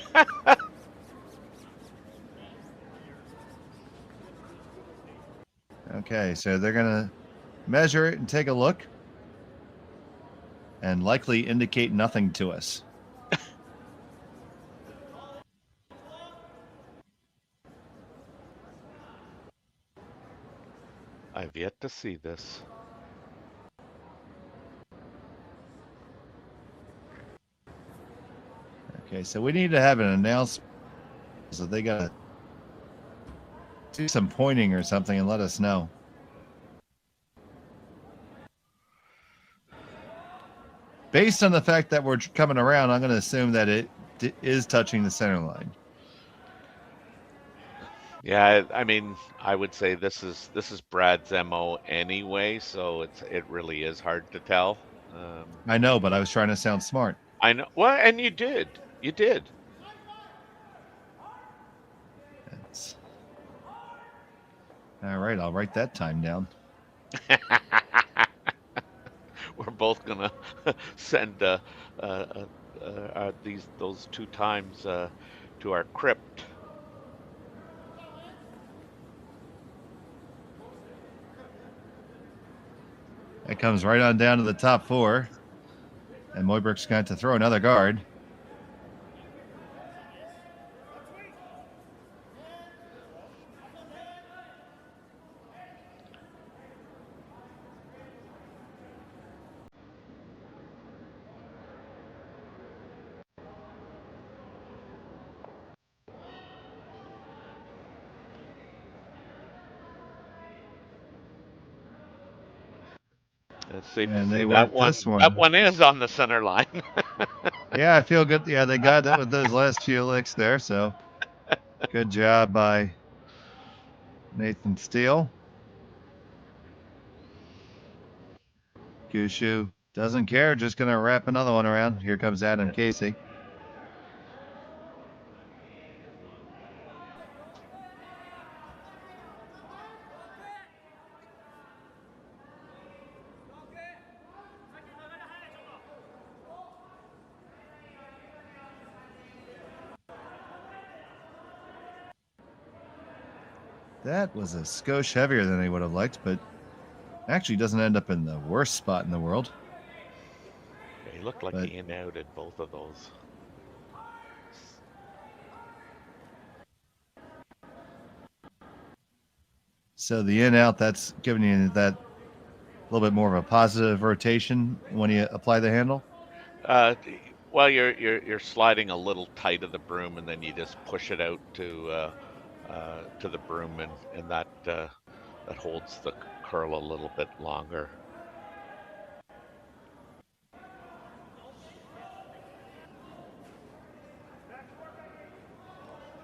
Okay, so they're gonna measure it and take a look, and likely indicate nothing to us. I've yet to see this. Okay, so we need to have an announcement. So they gotta do some pointing or something and let us know. Based on the fact that we're coming around, I'm going to assume that it is touching the center line. Yeah, I mean, I would say this is Brad's MO anyway, so it really is hard to tell. I know, but I was trying to sound smart. I know. Well, and you did. You did. All right, I'll write that time down. We're both gonna send those 2 times to our crypt. That comes right on down to the top 4, and Mooibroek's going to throw another guard. It's safe And to they say work that one. this one. That one is on the center line. Yeah, I feel good. Yeah, they got that with those last few licks there. So good job by Nathan Steele. Gushue doesn't care. Just going to wrap another one around. Here comes Adam Casey. That was a skosh heavier than they would have liked, but actually doesn't end up in the worst spot in the world. He looked like he in-outed both of those. So the in-out, that's giving you that little bit more of a positive rotation when you apply the handle? Well, you're sliding a little tight of the broom, and then you just push it out to the broom, and that holds the curl a little bit longer.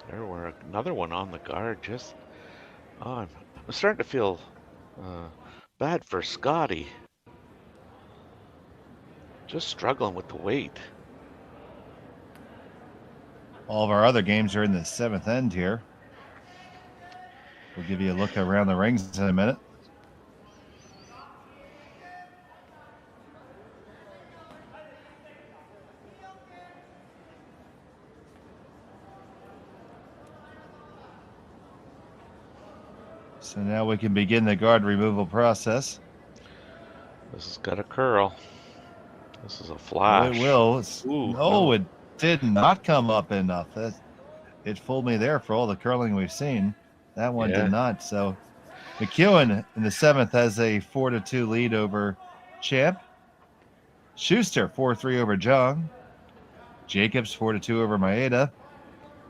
There were another one on the guard. Just I'm starting to feel bad for Scotty. Just struggling with the weight. All of our other games are in the 7th end here. We'll give you a look around the rings in a minute. So now we can begin the guard removal process. This has got a curl. This is a flash. Oh, it will. No, it did not come up enough. It fooled me there for all the curling we've seen. That one did not. So McEwen in the 7th has a 4-2 lead over Champ. Schuster 4-3 over Jung. Jacobs 4-2 over Maeda.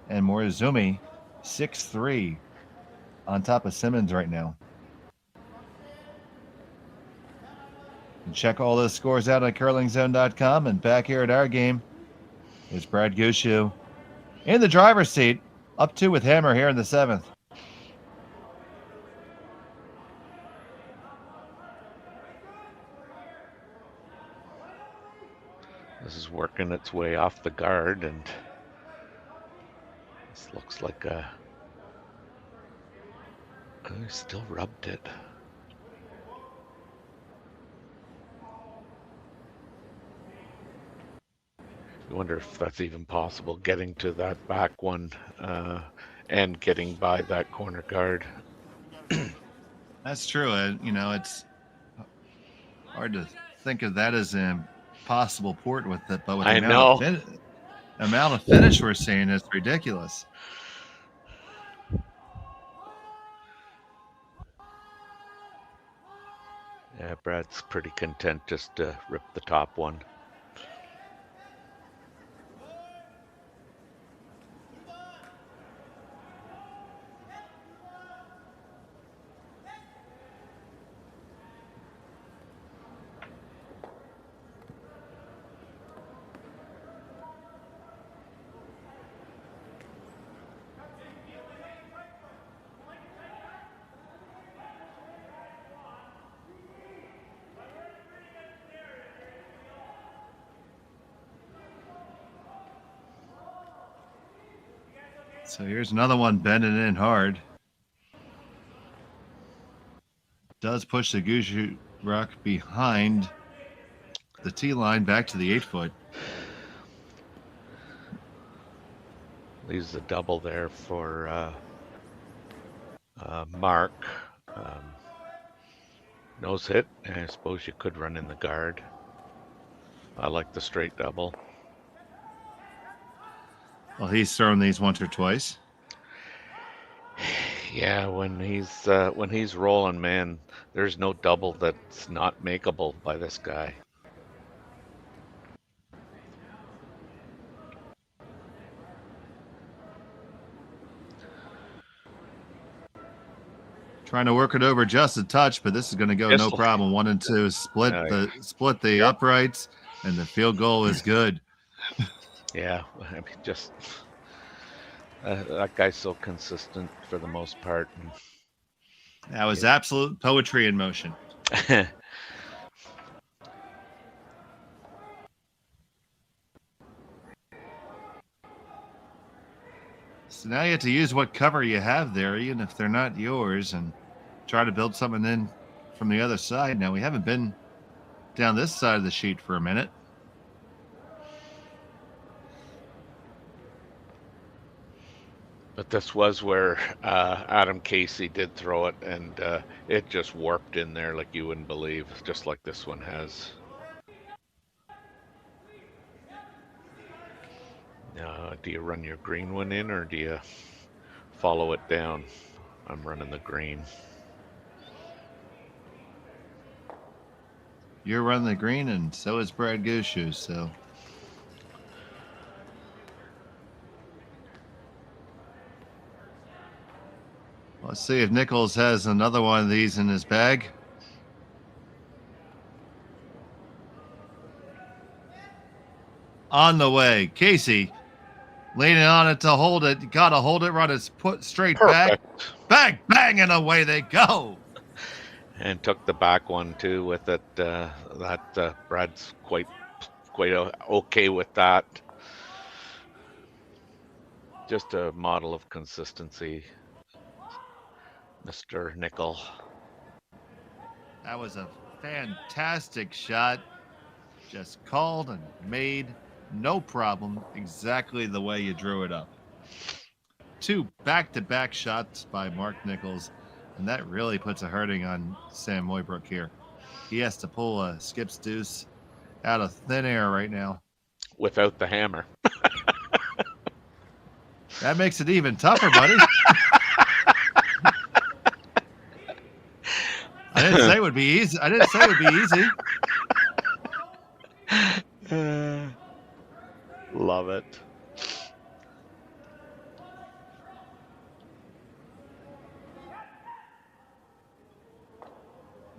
And Morizumi 6-3 on top of Simmons right now. And check all those scores out at curlingzone.com. And back here at our game is Brad Gushue in the driver's seat, up 2 with Hammer here in the 7th. This is working its way off the guard, and this looks like a... Oh, he still rubbed it. I wonder if that's even possible, getting to that back one and getting by that corner guard. That's true. It's hard to think of that as an impossible port with it, but with the I know. amount of finish we're seeing is ridiculous. Yeah, Brad's pretty content just to rip the top one. So here's another one bending in hard. Does push the Gushue rock behind the tee line back to the 8-foot. Leaves the double there for Mark. Nose hit, and I suppose you could run in the guard. I like the straight double. Well, he's thrown these once or twice. Yeah, when he's rolling, man, there's no double that's not makeable by this guy. Trying to work it over just a touch, but this is going to go no problem. 1 and 2, split the uprights, and the field goal is good. Yeah, I mean, just that guy's so consistent for the most part. That was absolute poetry in motion. So now you have to use what cover you have there, even if they're not yours, and try to build something in from the other side. Now, we haven't been down this side of the sheet for a minute. But this was where Adam Casey did throw it, and it just warped in there like you wouldn't believe, just like this one has. Do you run your green one in, or do you follow it down? I'm running the green. You're running the green, and so is Brad Gushue, so... Let's see if Nichols has another one of these in his bag. On the way. Casey leaning on it to hold it. Got to hold it, run it, put straight back. Bang, bang, and away they go. And took the back one too with it. Brad's quite okay with that. Just a model of consistency, Mr. Nickel. That was a fantastic shot. Just called and made, no problem, exactly the way you drew it up. 2 back-to-back shots by Mark Nichols, and that really puts a hurting on Sam Mooibroek here. He has to pull a skip's deuce out of thin air right now. Without the hammer. That makes it even tougher, buddy. I didn't say it would be easy. Love it.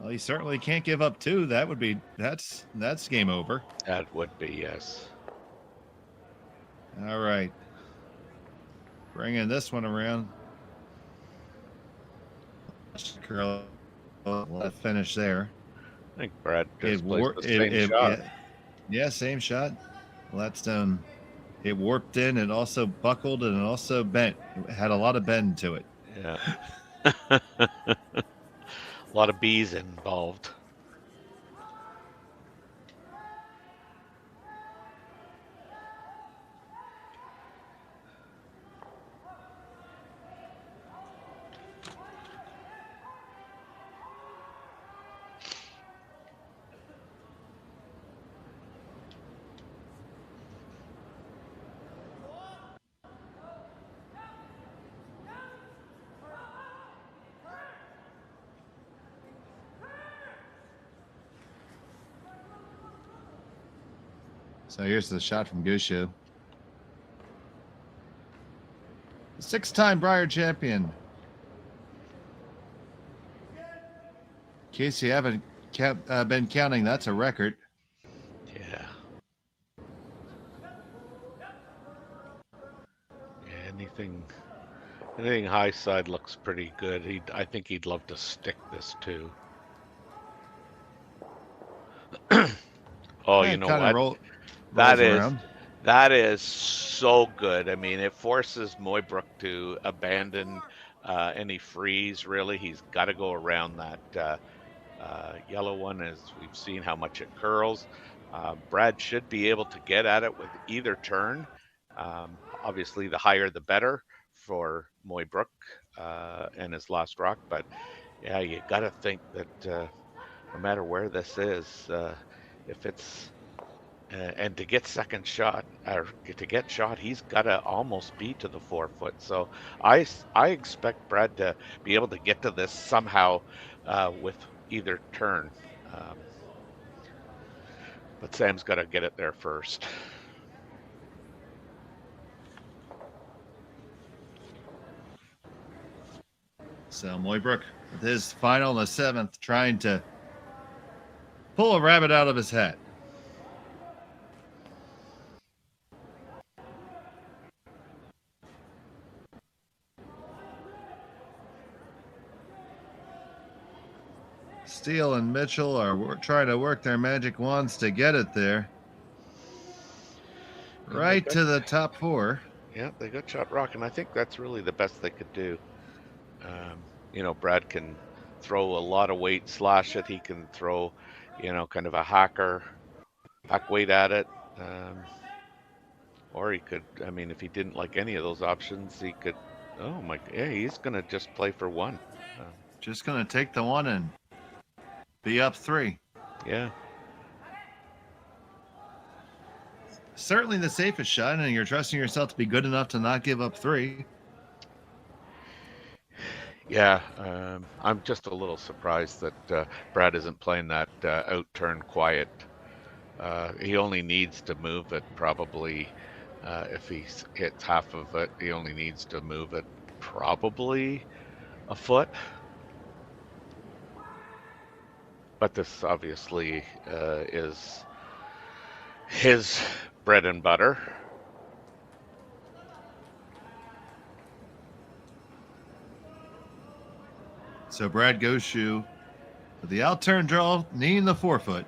Well, he certainly can't give up 2. That's game over. That would be, yes. All right. Bringing this one around. Curl. Let's finish there. I think Brad just plays the same shot. Yeah, same shot. Well, that's it warped in, it also buckled, and it also bent. It had a lot of bend to it. Yeah. A lot of bees involved. So here's the shot from Gushue. The 6-time Brier champion. In case you haven't been counting, that's a record. Yeah. Yeah, anything high side looks pretty good. I think he'd love to stick this too. Oh, you know what? That is so good. I mean, it forces Mooibroek to abandon any freeze, really. He's got to go around that yellow one, as we've seen how much it curls. Brad should be able to get at it with either turn. Obviously, the higher the better for Mooibroek and his last rock. But yeah, you got to think that no matter where this is, if it's and to get second shot or to get shot, he's got to almost be to the 4 foot. So I expect Brad to be able to get to this somehow with either turn. But Sam's got to get it there first. So Mooibroek with his final in the 7th, trying to pull a rabbit out of his hat. Steele and Mitchell are trying to work their magic wands to get it there. Right to the top 4. Yeah, they got shot rock, and I think that's really the best they could do. You know, Brad can throw a lot of weight, slash it. He can throw, you know, kind of a hack weight at it. Or he could, I mean, if he didn't like any of those options, he could, oh my, yeah, he's going to just play for 1. Just going to take the 1 and be up 3. Yeah. Certainly the safest shot, and you're trusting yourself to be good enough to not give up 3. Yeah, I'm just a little surprised that Brad isn't playing that out turn quiet. He only needs to move it probably, if he hits half of it, he only needs to move it probably a foot. But this obviously is his bread and butter. So Brad Gushue with the out turn draw, needing the 4 foot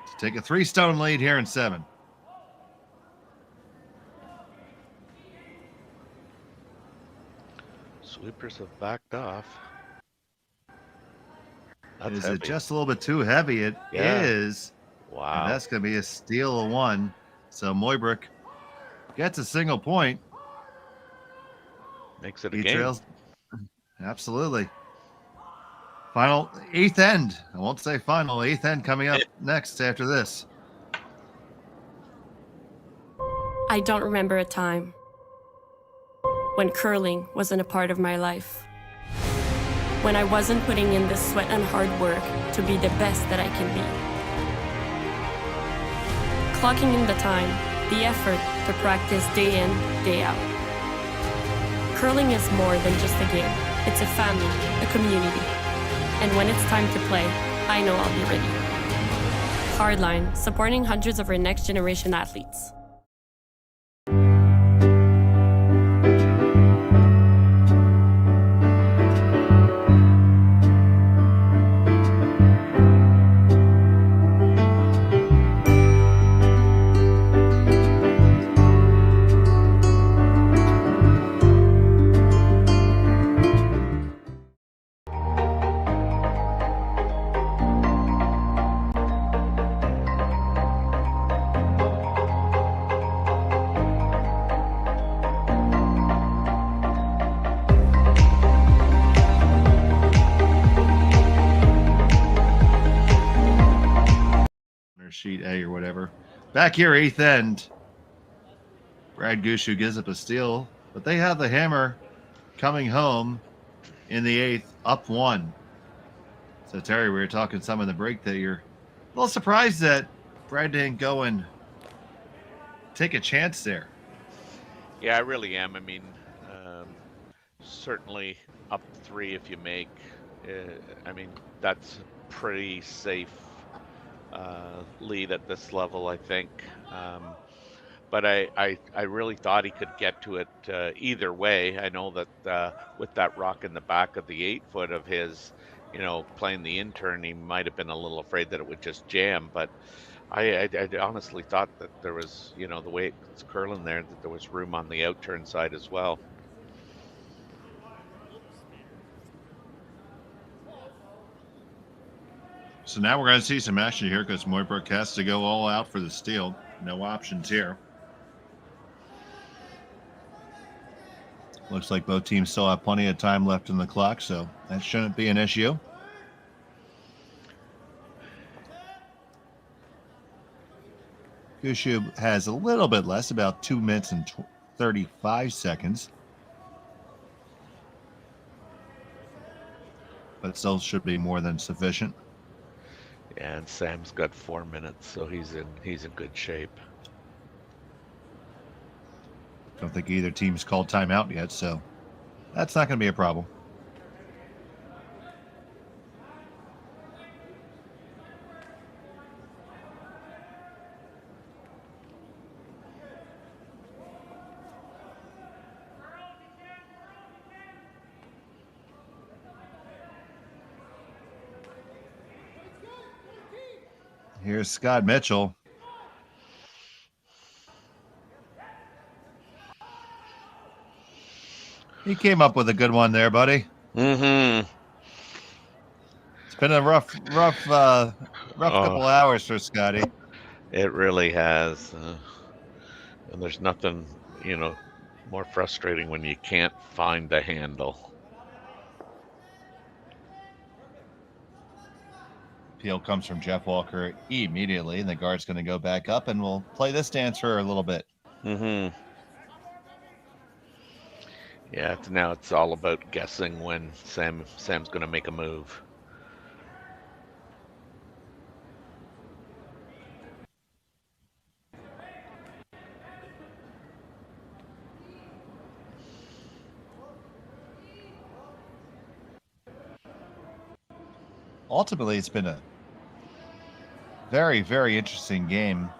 to take a 3-stone lead here in 7. Sweepers have backed off. Is it just a little bit too heavy? It is. Wow. And that's going to be a steal of 1. So Mooibroek gets a single point. Makes it a game. Absolutely. Final 8th end. I won't say final. 8th end coming up next after this. I don't remember a time when curling wasn't a part of my life. When I wasn't putting in the sweat and hard work to be the best that I can be. Clocking in the time, the effort to practice day in, day out. Curling is more than just a game. It's a family, a community. And when it's time to play, I know I'll be ready. Hardline, supporting hundreds of our next generation athletes. Sheet A or whatever. Back here, 8th end. Brad Gushue gives up a steal, but they have the hammer coming home in the 8th, up 1. So Terry, we were talking some in the break that you're a little surprised that Brad didn't go and take a chance there. Yeah, I really am. I mean, certainly up 3 if you make. I mean, that's pretty safe lead at this level, I think. But I really thought he could get to it either way. I know that with that rock in the back of the 8-foot of his, playing the intern, he might have been a little afraid that it would just jam. But I honestly thought that there was, the way it's curling there, that there was room on the outturn side as well. So now we're going to see some action here because Mooibroek has to go all out for the steal. No options here. Looks like both teams still have plenty of time left in the clock, so that shouldn't be an issue. Gushue has a little bit less, about 2 minutes and 35 seconds. But still should be more than sufficient. Yeah, and Sam's got 4 minutes, so he's in good shape. Don't think either team's called timeout yet, so that's not going to be a problem. Here's Scott Mitchell. He came up with a good one there, buddy. Mm-hmm. It's been a rough couple hours for Scotty. It really has. And there's nothing, more frustrating when you can't find the handle. Appeal comes from Jeff Walker immediately, and the guard's going to go back up, and we'll play this dance for a little bit. Mm-hmm. Yeah, now it's all about guessing when Sam's going to make a move. Ultimately, it's been a very, very interesting game.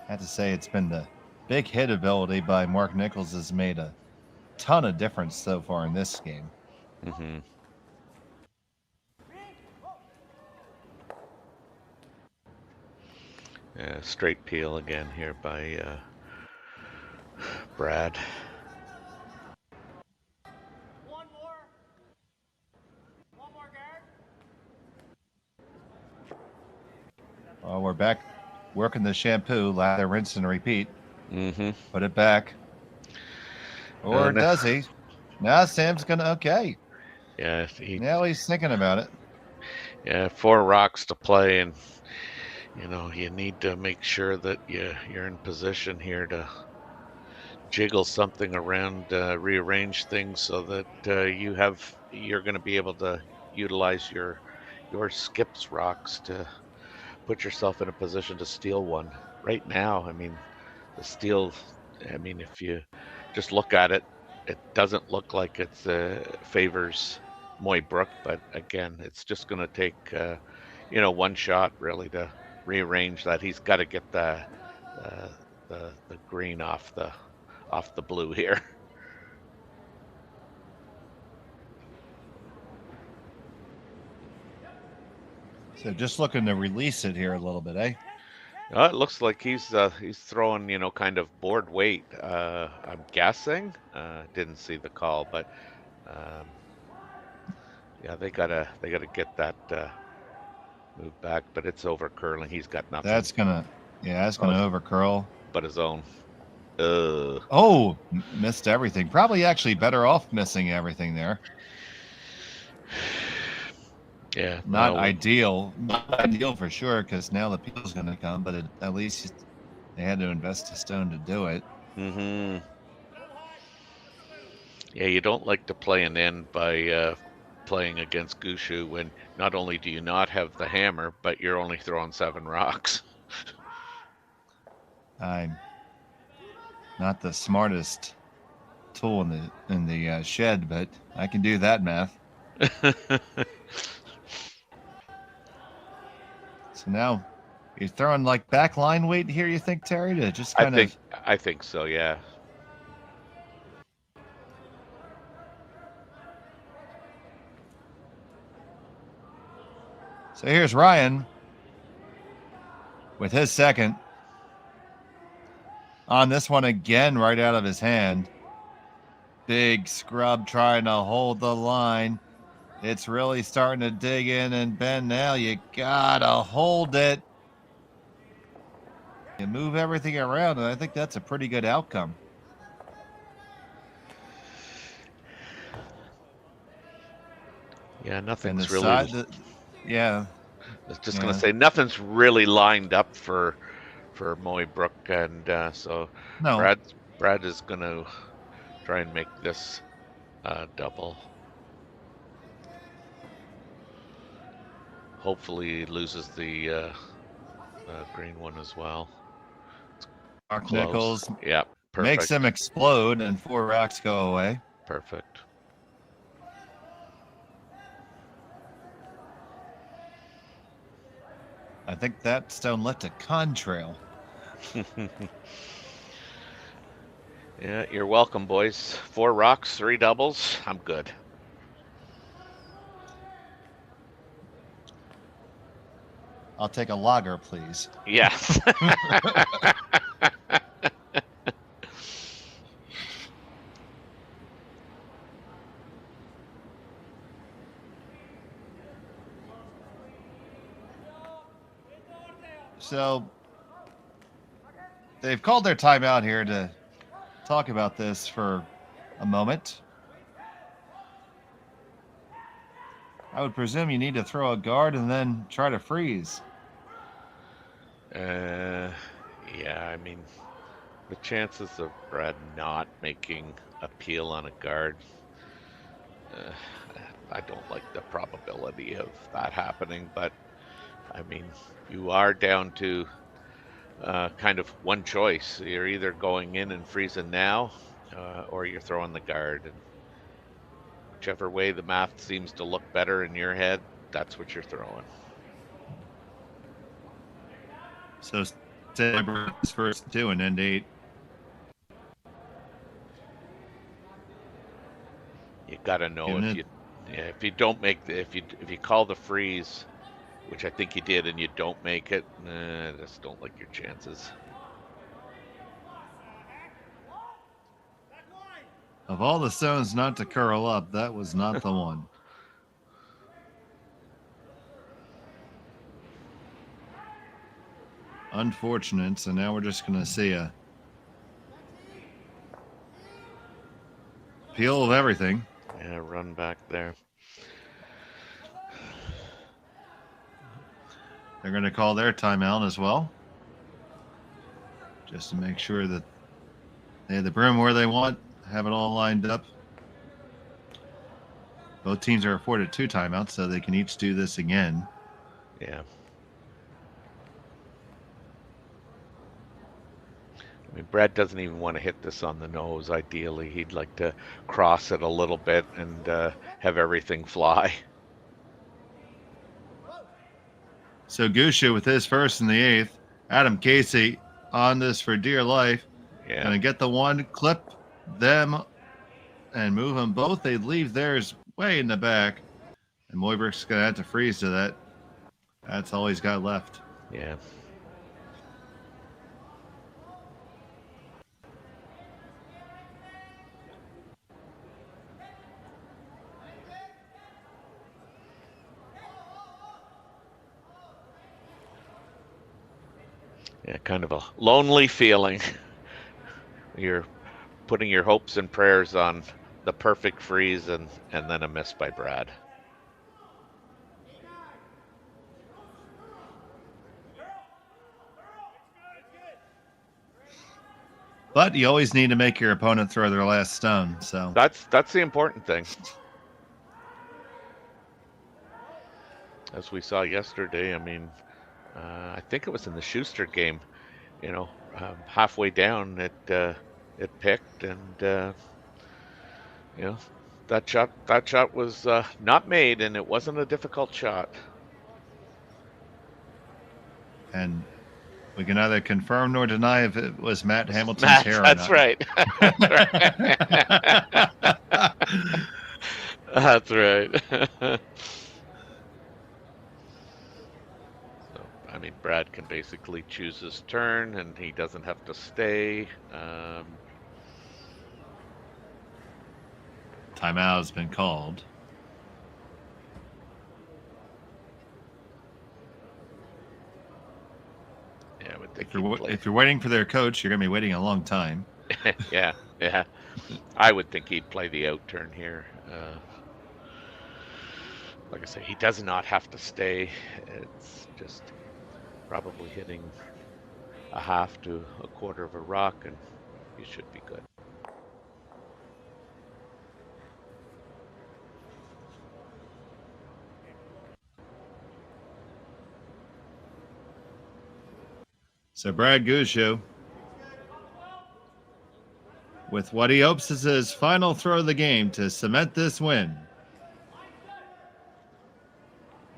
I have to say, it's been the big hit ability by Mark Nichols has made a ton of difference so far in this game. Mm-hmm. Yeah, straight peel again here by Brad. One more guard. Well, we're back working the shampoo, lather, rinse, and repeat. Mm-hmm. Put it back. Or no. does he? Now Sam's going to, okay. Yeah. Now he's thinking about it. Yeah, 4 rocks to play, and, you need to make sure that you're in position here to jiggle something around, rearrange things so that you're going to be able to utilize your skips rocks to put yourself in a position to steal one. Right now, I mean, the steal, if you just look at it, it doesn't look like it favors Mooibroek, but again, it's just going to take, one shot really to rearrange that. He's got to get the green off the blue here. So just looking to release it here a little bit, eh? It looks like he's throwing, kind of board weight. I'm guessing. Didn't see the call, but yeah, they gotta get that move back. But it's over curling. He's got nothing. That's gonna over curl. But his own. Oh, missed everything. Probably actually better off missing everything there. Yeah, not ideal for sure, because now the peel's going to come, but at least they had to invest a stone to do it. Mm-hmm. Yeah, you don't like to play an end by playing against Gushue when not only do you not have the hammer, but you're only throwing 7 rocks. I'm not the smartest tool in the shed, but I can do that math. So now you're throwing like back line weight here, you think, Terry, to just kind of. I think so. Yeah. So here's Ryan with his second. On this one again, right out of his hand. Big scrub trying to hold the line. It's really starting to dig in and bend now. You gotta hold it. You move everything around, and I think that's a pretty good outcome. Yeah, nothing's really. Yeah. I was just gonna say nothing's really lined up for Mooibroek, and so no. Brad is gonna try and make this double. Hopefully he loses the green one as well. Mark Nichols perfect. Makes him explode, and 4 rocks go away. Perfect. I think that stone left a contrail. Yeah, you're welcome, boys. 4 rocks, 3 doubles. I'm good. I'll take a lager, please. Yes. So they've called their timeout here to talk about this for a moment. I would presume you need to throw a guard and then try to freeze. Yeah, I mean, the chances of Brad not making a peel on a guard, I don't like the probability of that happening, but I mean, you are down to kind of one choice. You're either going in and freezing now, or you're throwing the guard. And whichever way the math seems to look better in your head, that's what you're throwing. So Mooibroek's first 2 and end 8. You gotta know if you don't make if you call the freeze, which I think you did, and you don't make it, I just don't like your chances. Of all the stones not to curl up, that was not the one. Unfortunate. So now we're just going to see a peel of everything. Yeah, run back there. They're going to call their timeout as well, just to make sure that they have the brim where they want, have it all lined up. Both teams are afforded 2 timeouts, so they can each do this again. Yeah. I mean, Brad doesn't even want to hit this on the nose. Ideally, he'd like to cross it a little bit and have everything fly. So Gushue with his first in the 8th. Adam Casey on this for dear life. Yeah. Gonna get the one, clip them, and move them both. They leave theirs way in the back. And Mooibroek's gonna have to freeze to that. That's all he's got left. Yeah. Yeah, kind of a lonely feeling. You're putting your hopes and prayers on the perfect freeze and then a miss by Brad. But you always need to make your opponent throw their last stone. So that's the important thing. As we saw yesterday, I mean, I think it was in the Schuster game. You know, halfway down, it picked, and you know, that shot was not made, and it wasn't a difficult shot. And we can neither confirm nor deny if it was Matt Hamilton's hair or not. That's right. That's right. So, I mean, Brad can basically choose his turn, and he doesn't have to stay. Timeout has been called. Yeah, I would think if you're waiting for their coach, you're going to be waiting a long time. yeah. I would think he'd play the out turn here. Like I say, he does not have to stay. It's just probably hitting a half to a quarter of a rock, and he should be good. So Brad Gushue, with what he hopes is his final throw of the game to cement this win.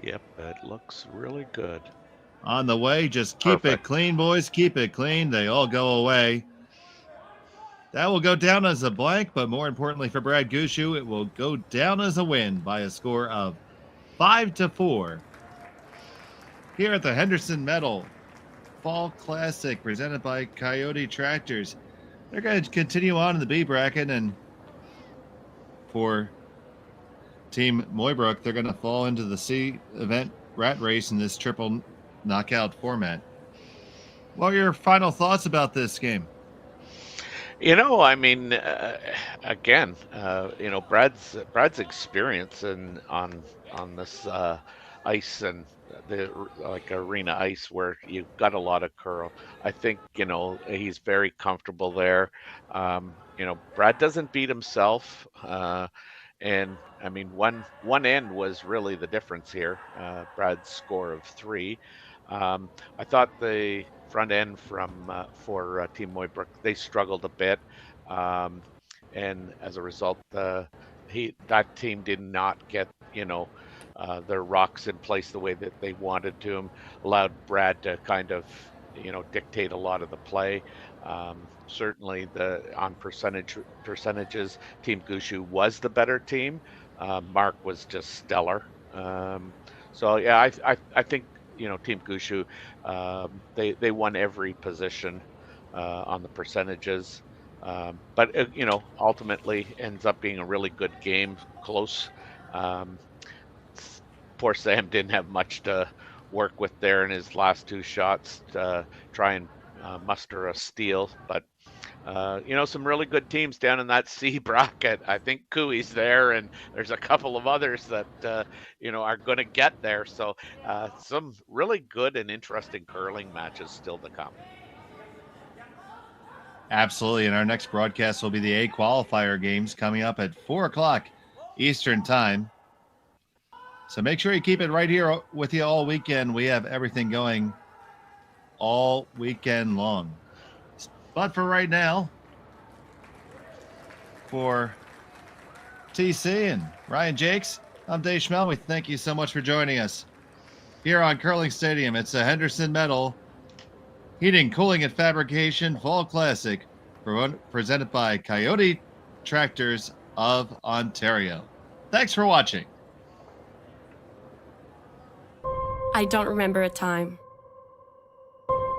Yep, that looks really good. On the way, just keep it clean, boys. Keep it clean. They all go away. That will go down as a blank, but more importantly for Brad Gushue, it will go down as a win by a score of 5-4. Here at the Henderson Medal Fall Classic, presented by Coyote Tractors. They're going to continue on in the B bracket, and for Team Mooibroek, they're going to fall into the C event rat race in this triple knockout format. What are your final thoughts about this game? I mean, again, Brad's experience on this ice and the arena ice where you've got a lot of curl. I think he's very comfortable there. Brad doesn't beat himself, and I mean one end was really the difference here. Brad's score of 3. I thought the front end for Team Mooibroek, they struggled a bit, and as a result, that team did not get their rocks in place the way that they wanted to. Allowed Brad to kind of dictate a lot of the play. Certainly on percentages, Team Gushue was the better team. Mark was just stellar. So yeah, I think Team Gushue, they won every position on the percentages, but ultimately ends up being a really good game, close. Poor Sam didn't have much to work with there in his last 2 shots to try and muster a steal, but some really good teams down in that C bracket. I think Cooey's there, and there's a couple of others that are going to get there. So some really good and interesting curling matches still to come. Absolutely, and our next broadcast will be the A qualifier games coming up at 4:00 Eastern Time. So make sure you keep it right here with you all weekend. We have everything going all weekend long. But for right now, for TC and Ryan Jakes, I'm Dave Schmel. We thank you so much for joining us here on Curling Stadium. It's a Henderson Medal Heating, Cooling, and Fabrication Fall Classic presented by Coyote Tractors of Ontario. Thanks for watching. I don't remember a time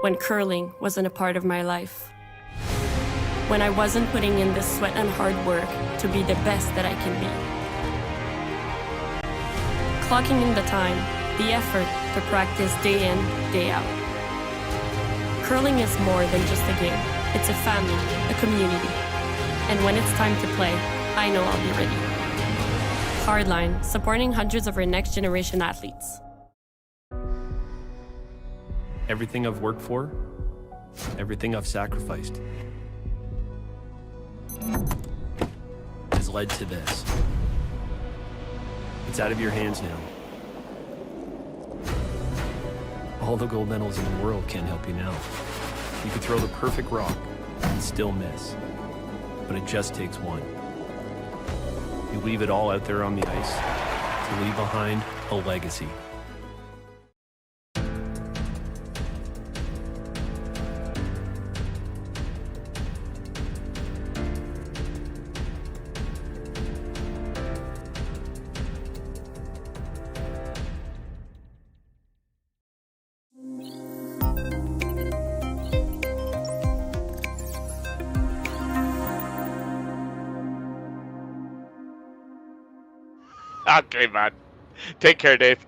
when curling wasn't a part of my life. When I wasn't putting in the sweat and hard work to be the best that I can be. Clocking in the time, the effort to practice day in, day out. Curling is more than just a game. It's a family, a community. And when it's time to play, I know I'll be ready. Hardline, supporting hundreds of our next generation athletes. Everything I've worked for, everything I've sacrificed, has led to this. It's out of your hands now. All the gold medals in the world can't help you now. You could throw the perfect rock and still miss, but it just takes one. You leave it all out there on the ice to leave behind a legacy. Okay, man. Take care, Dave.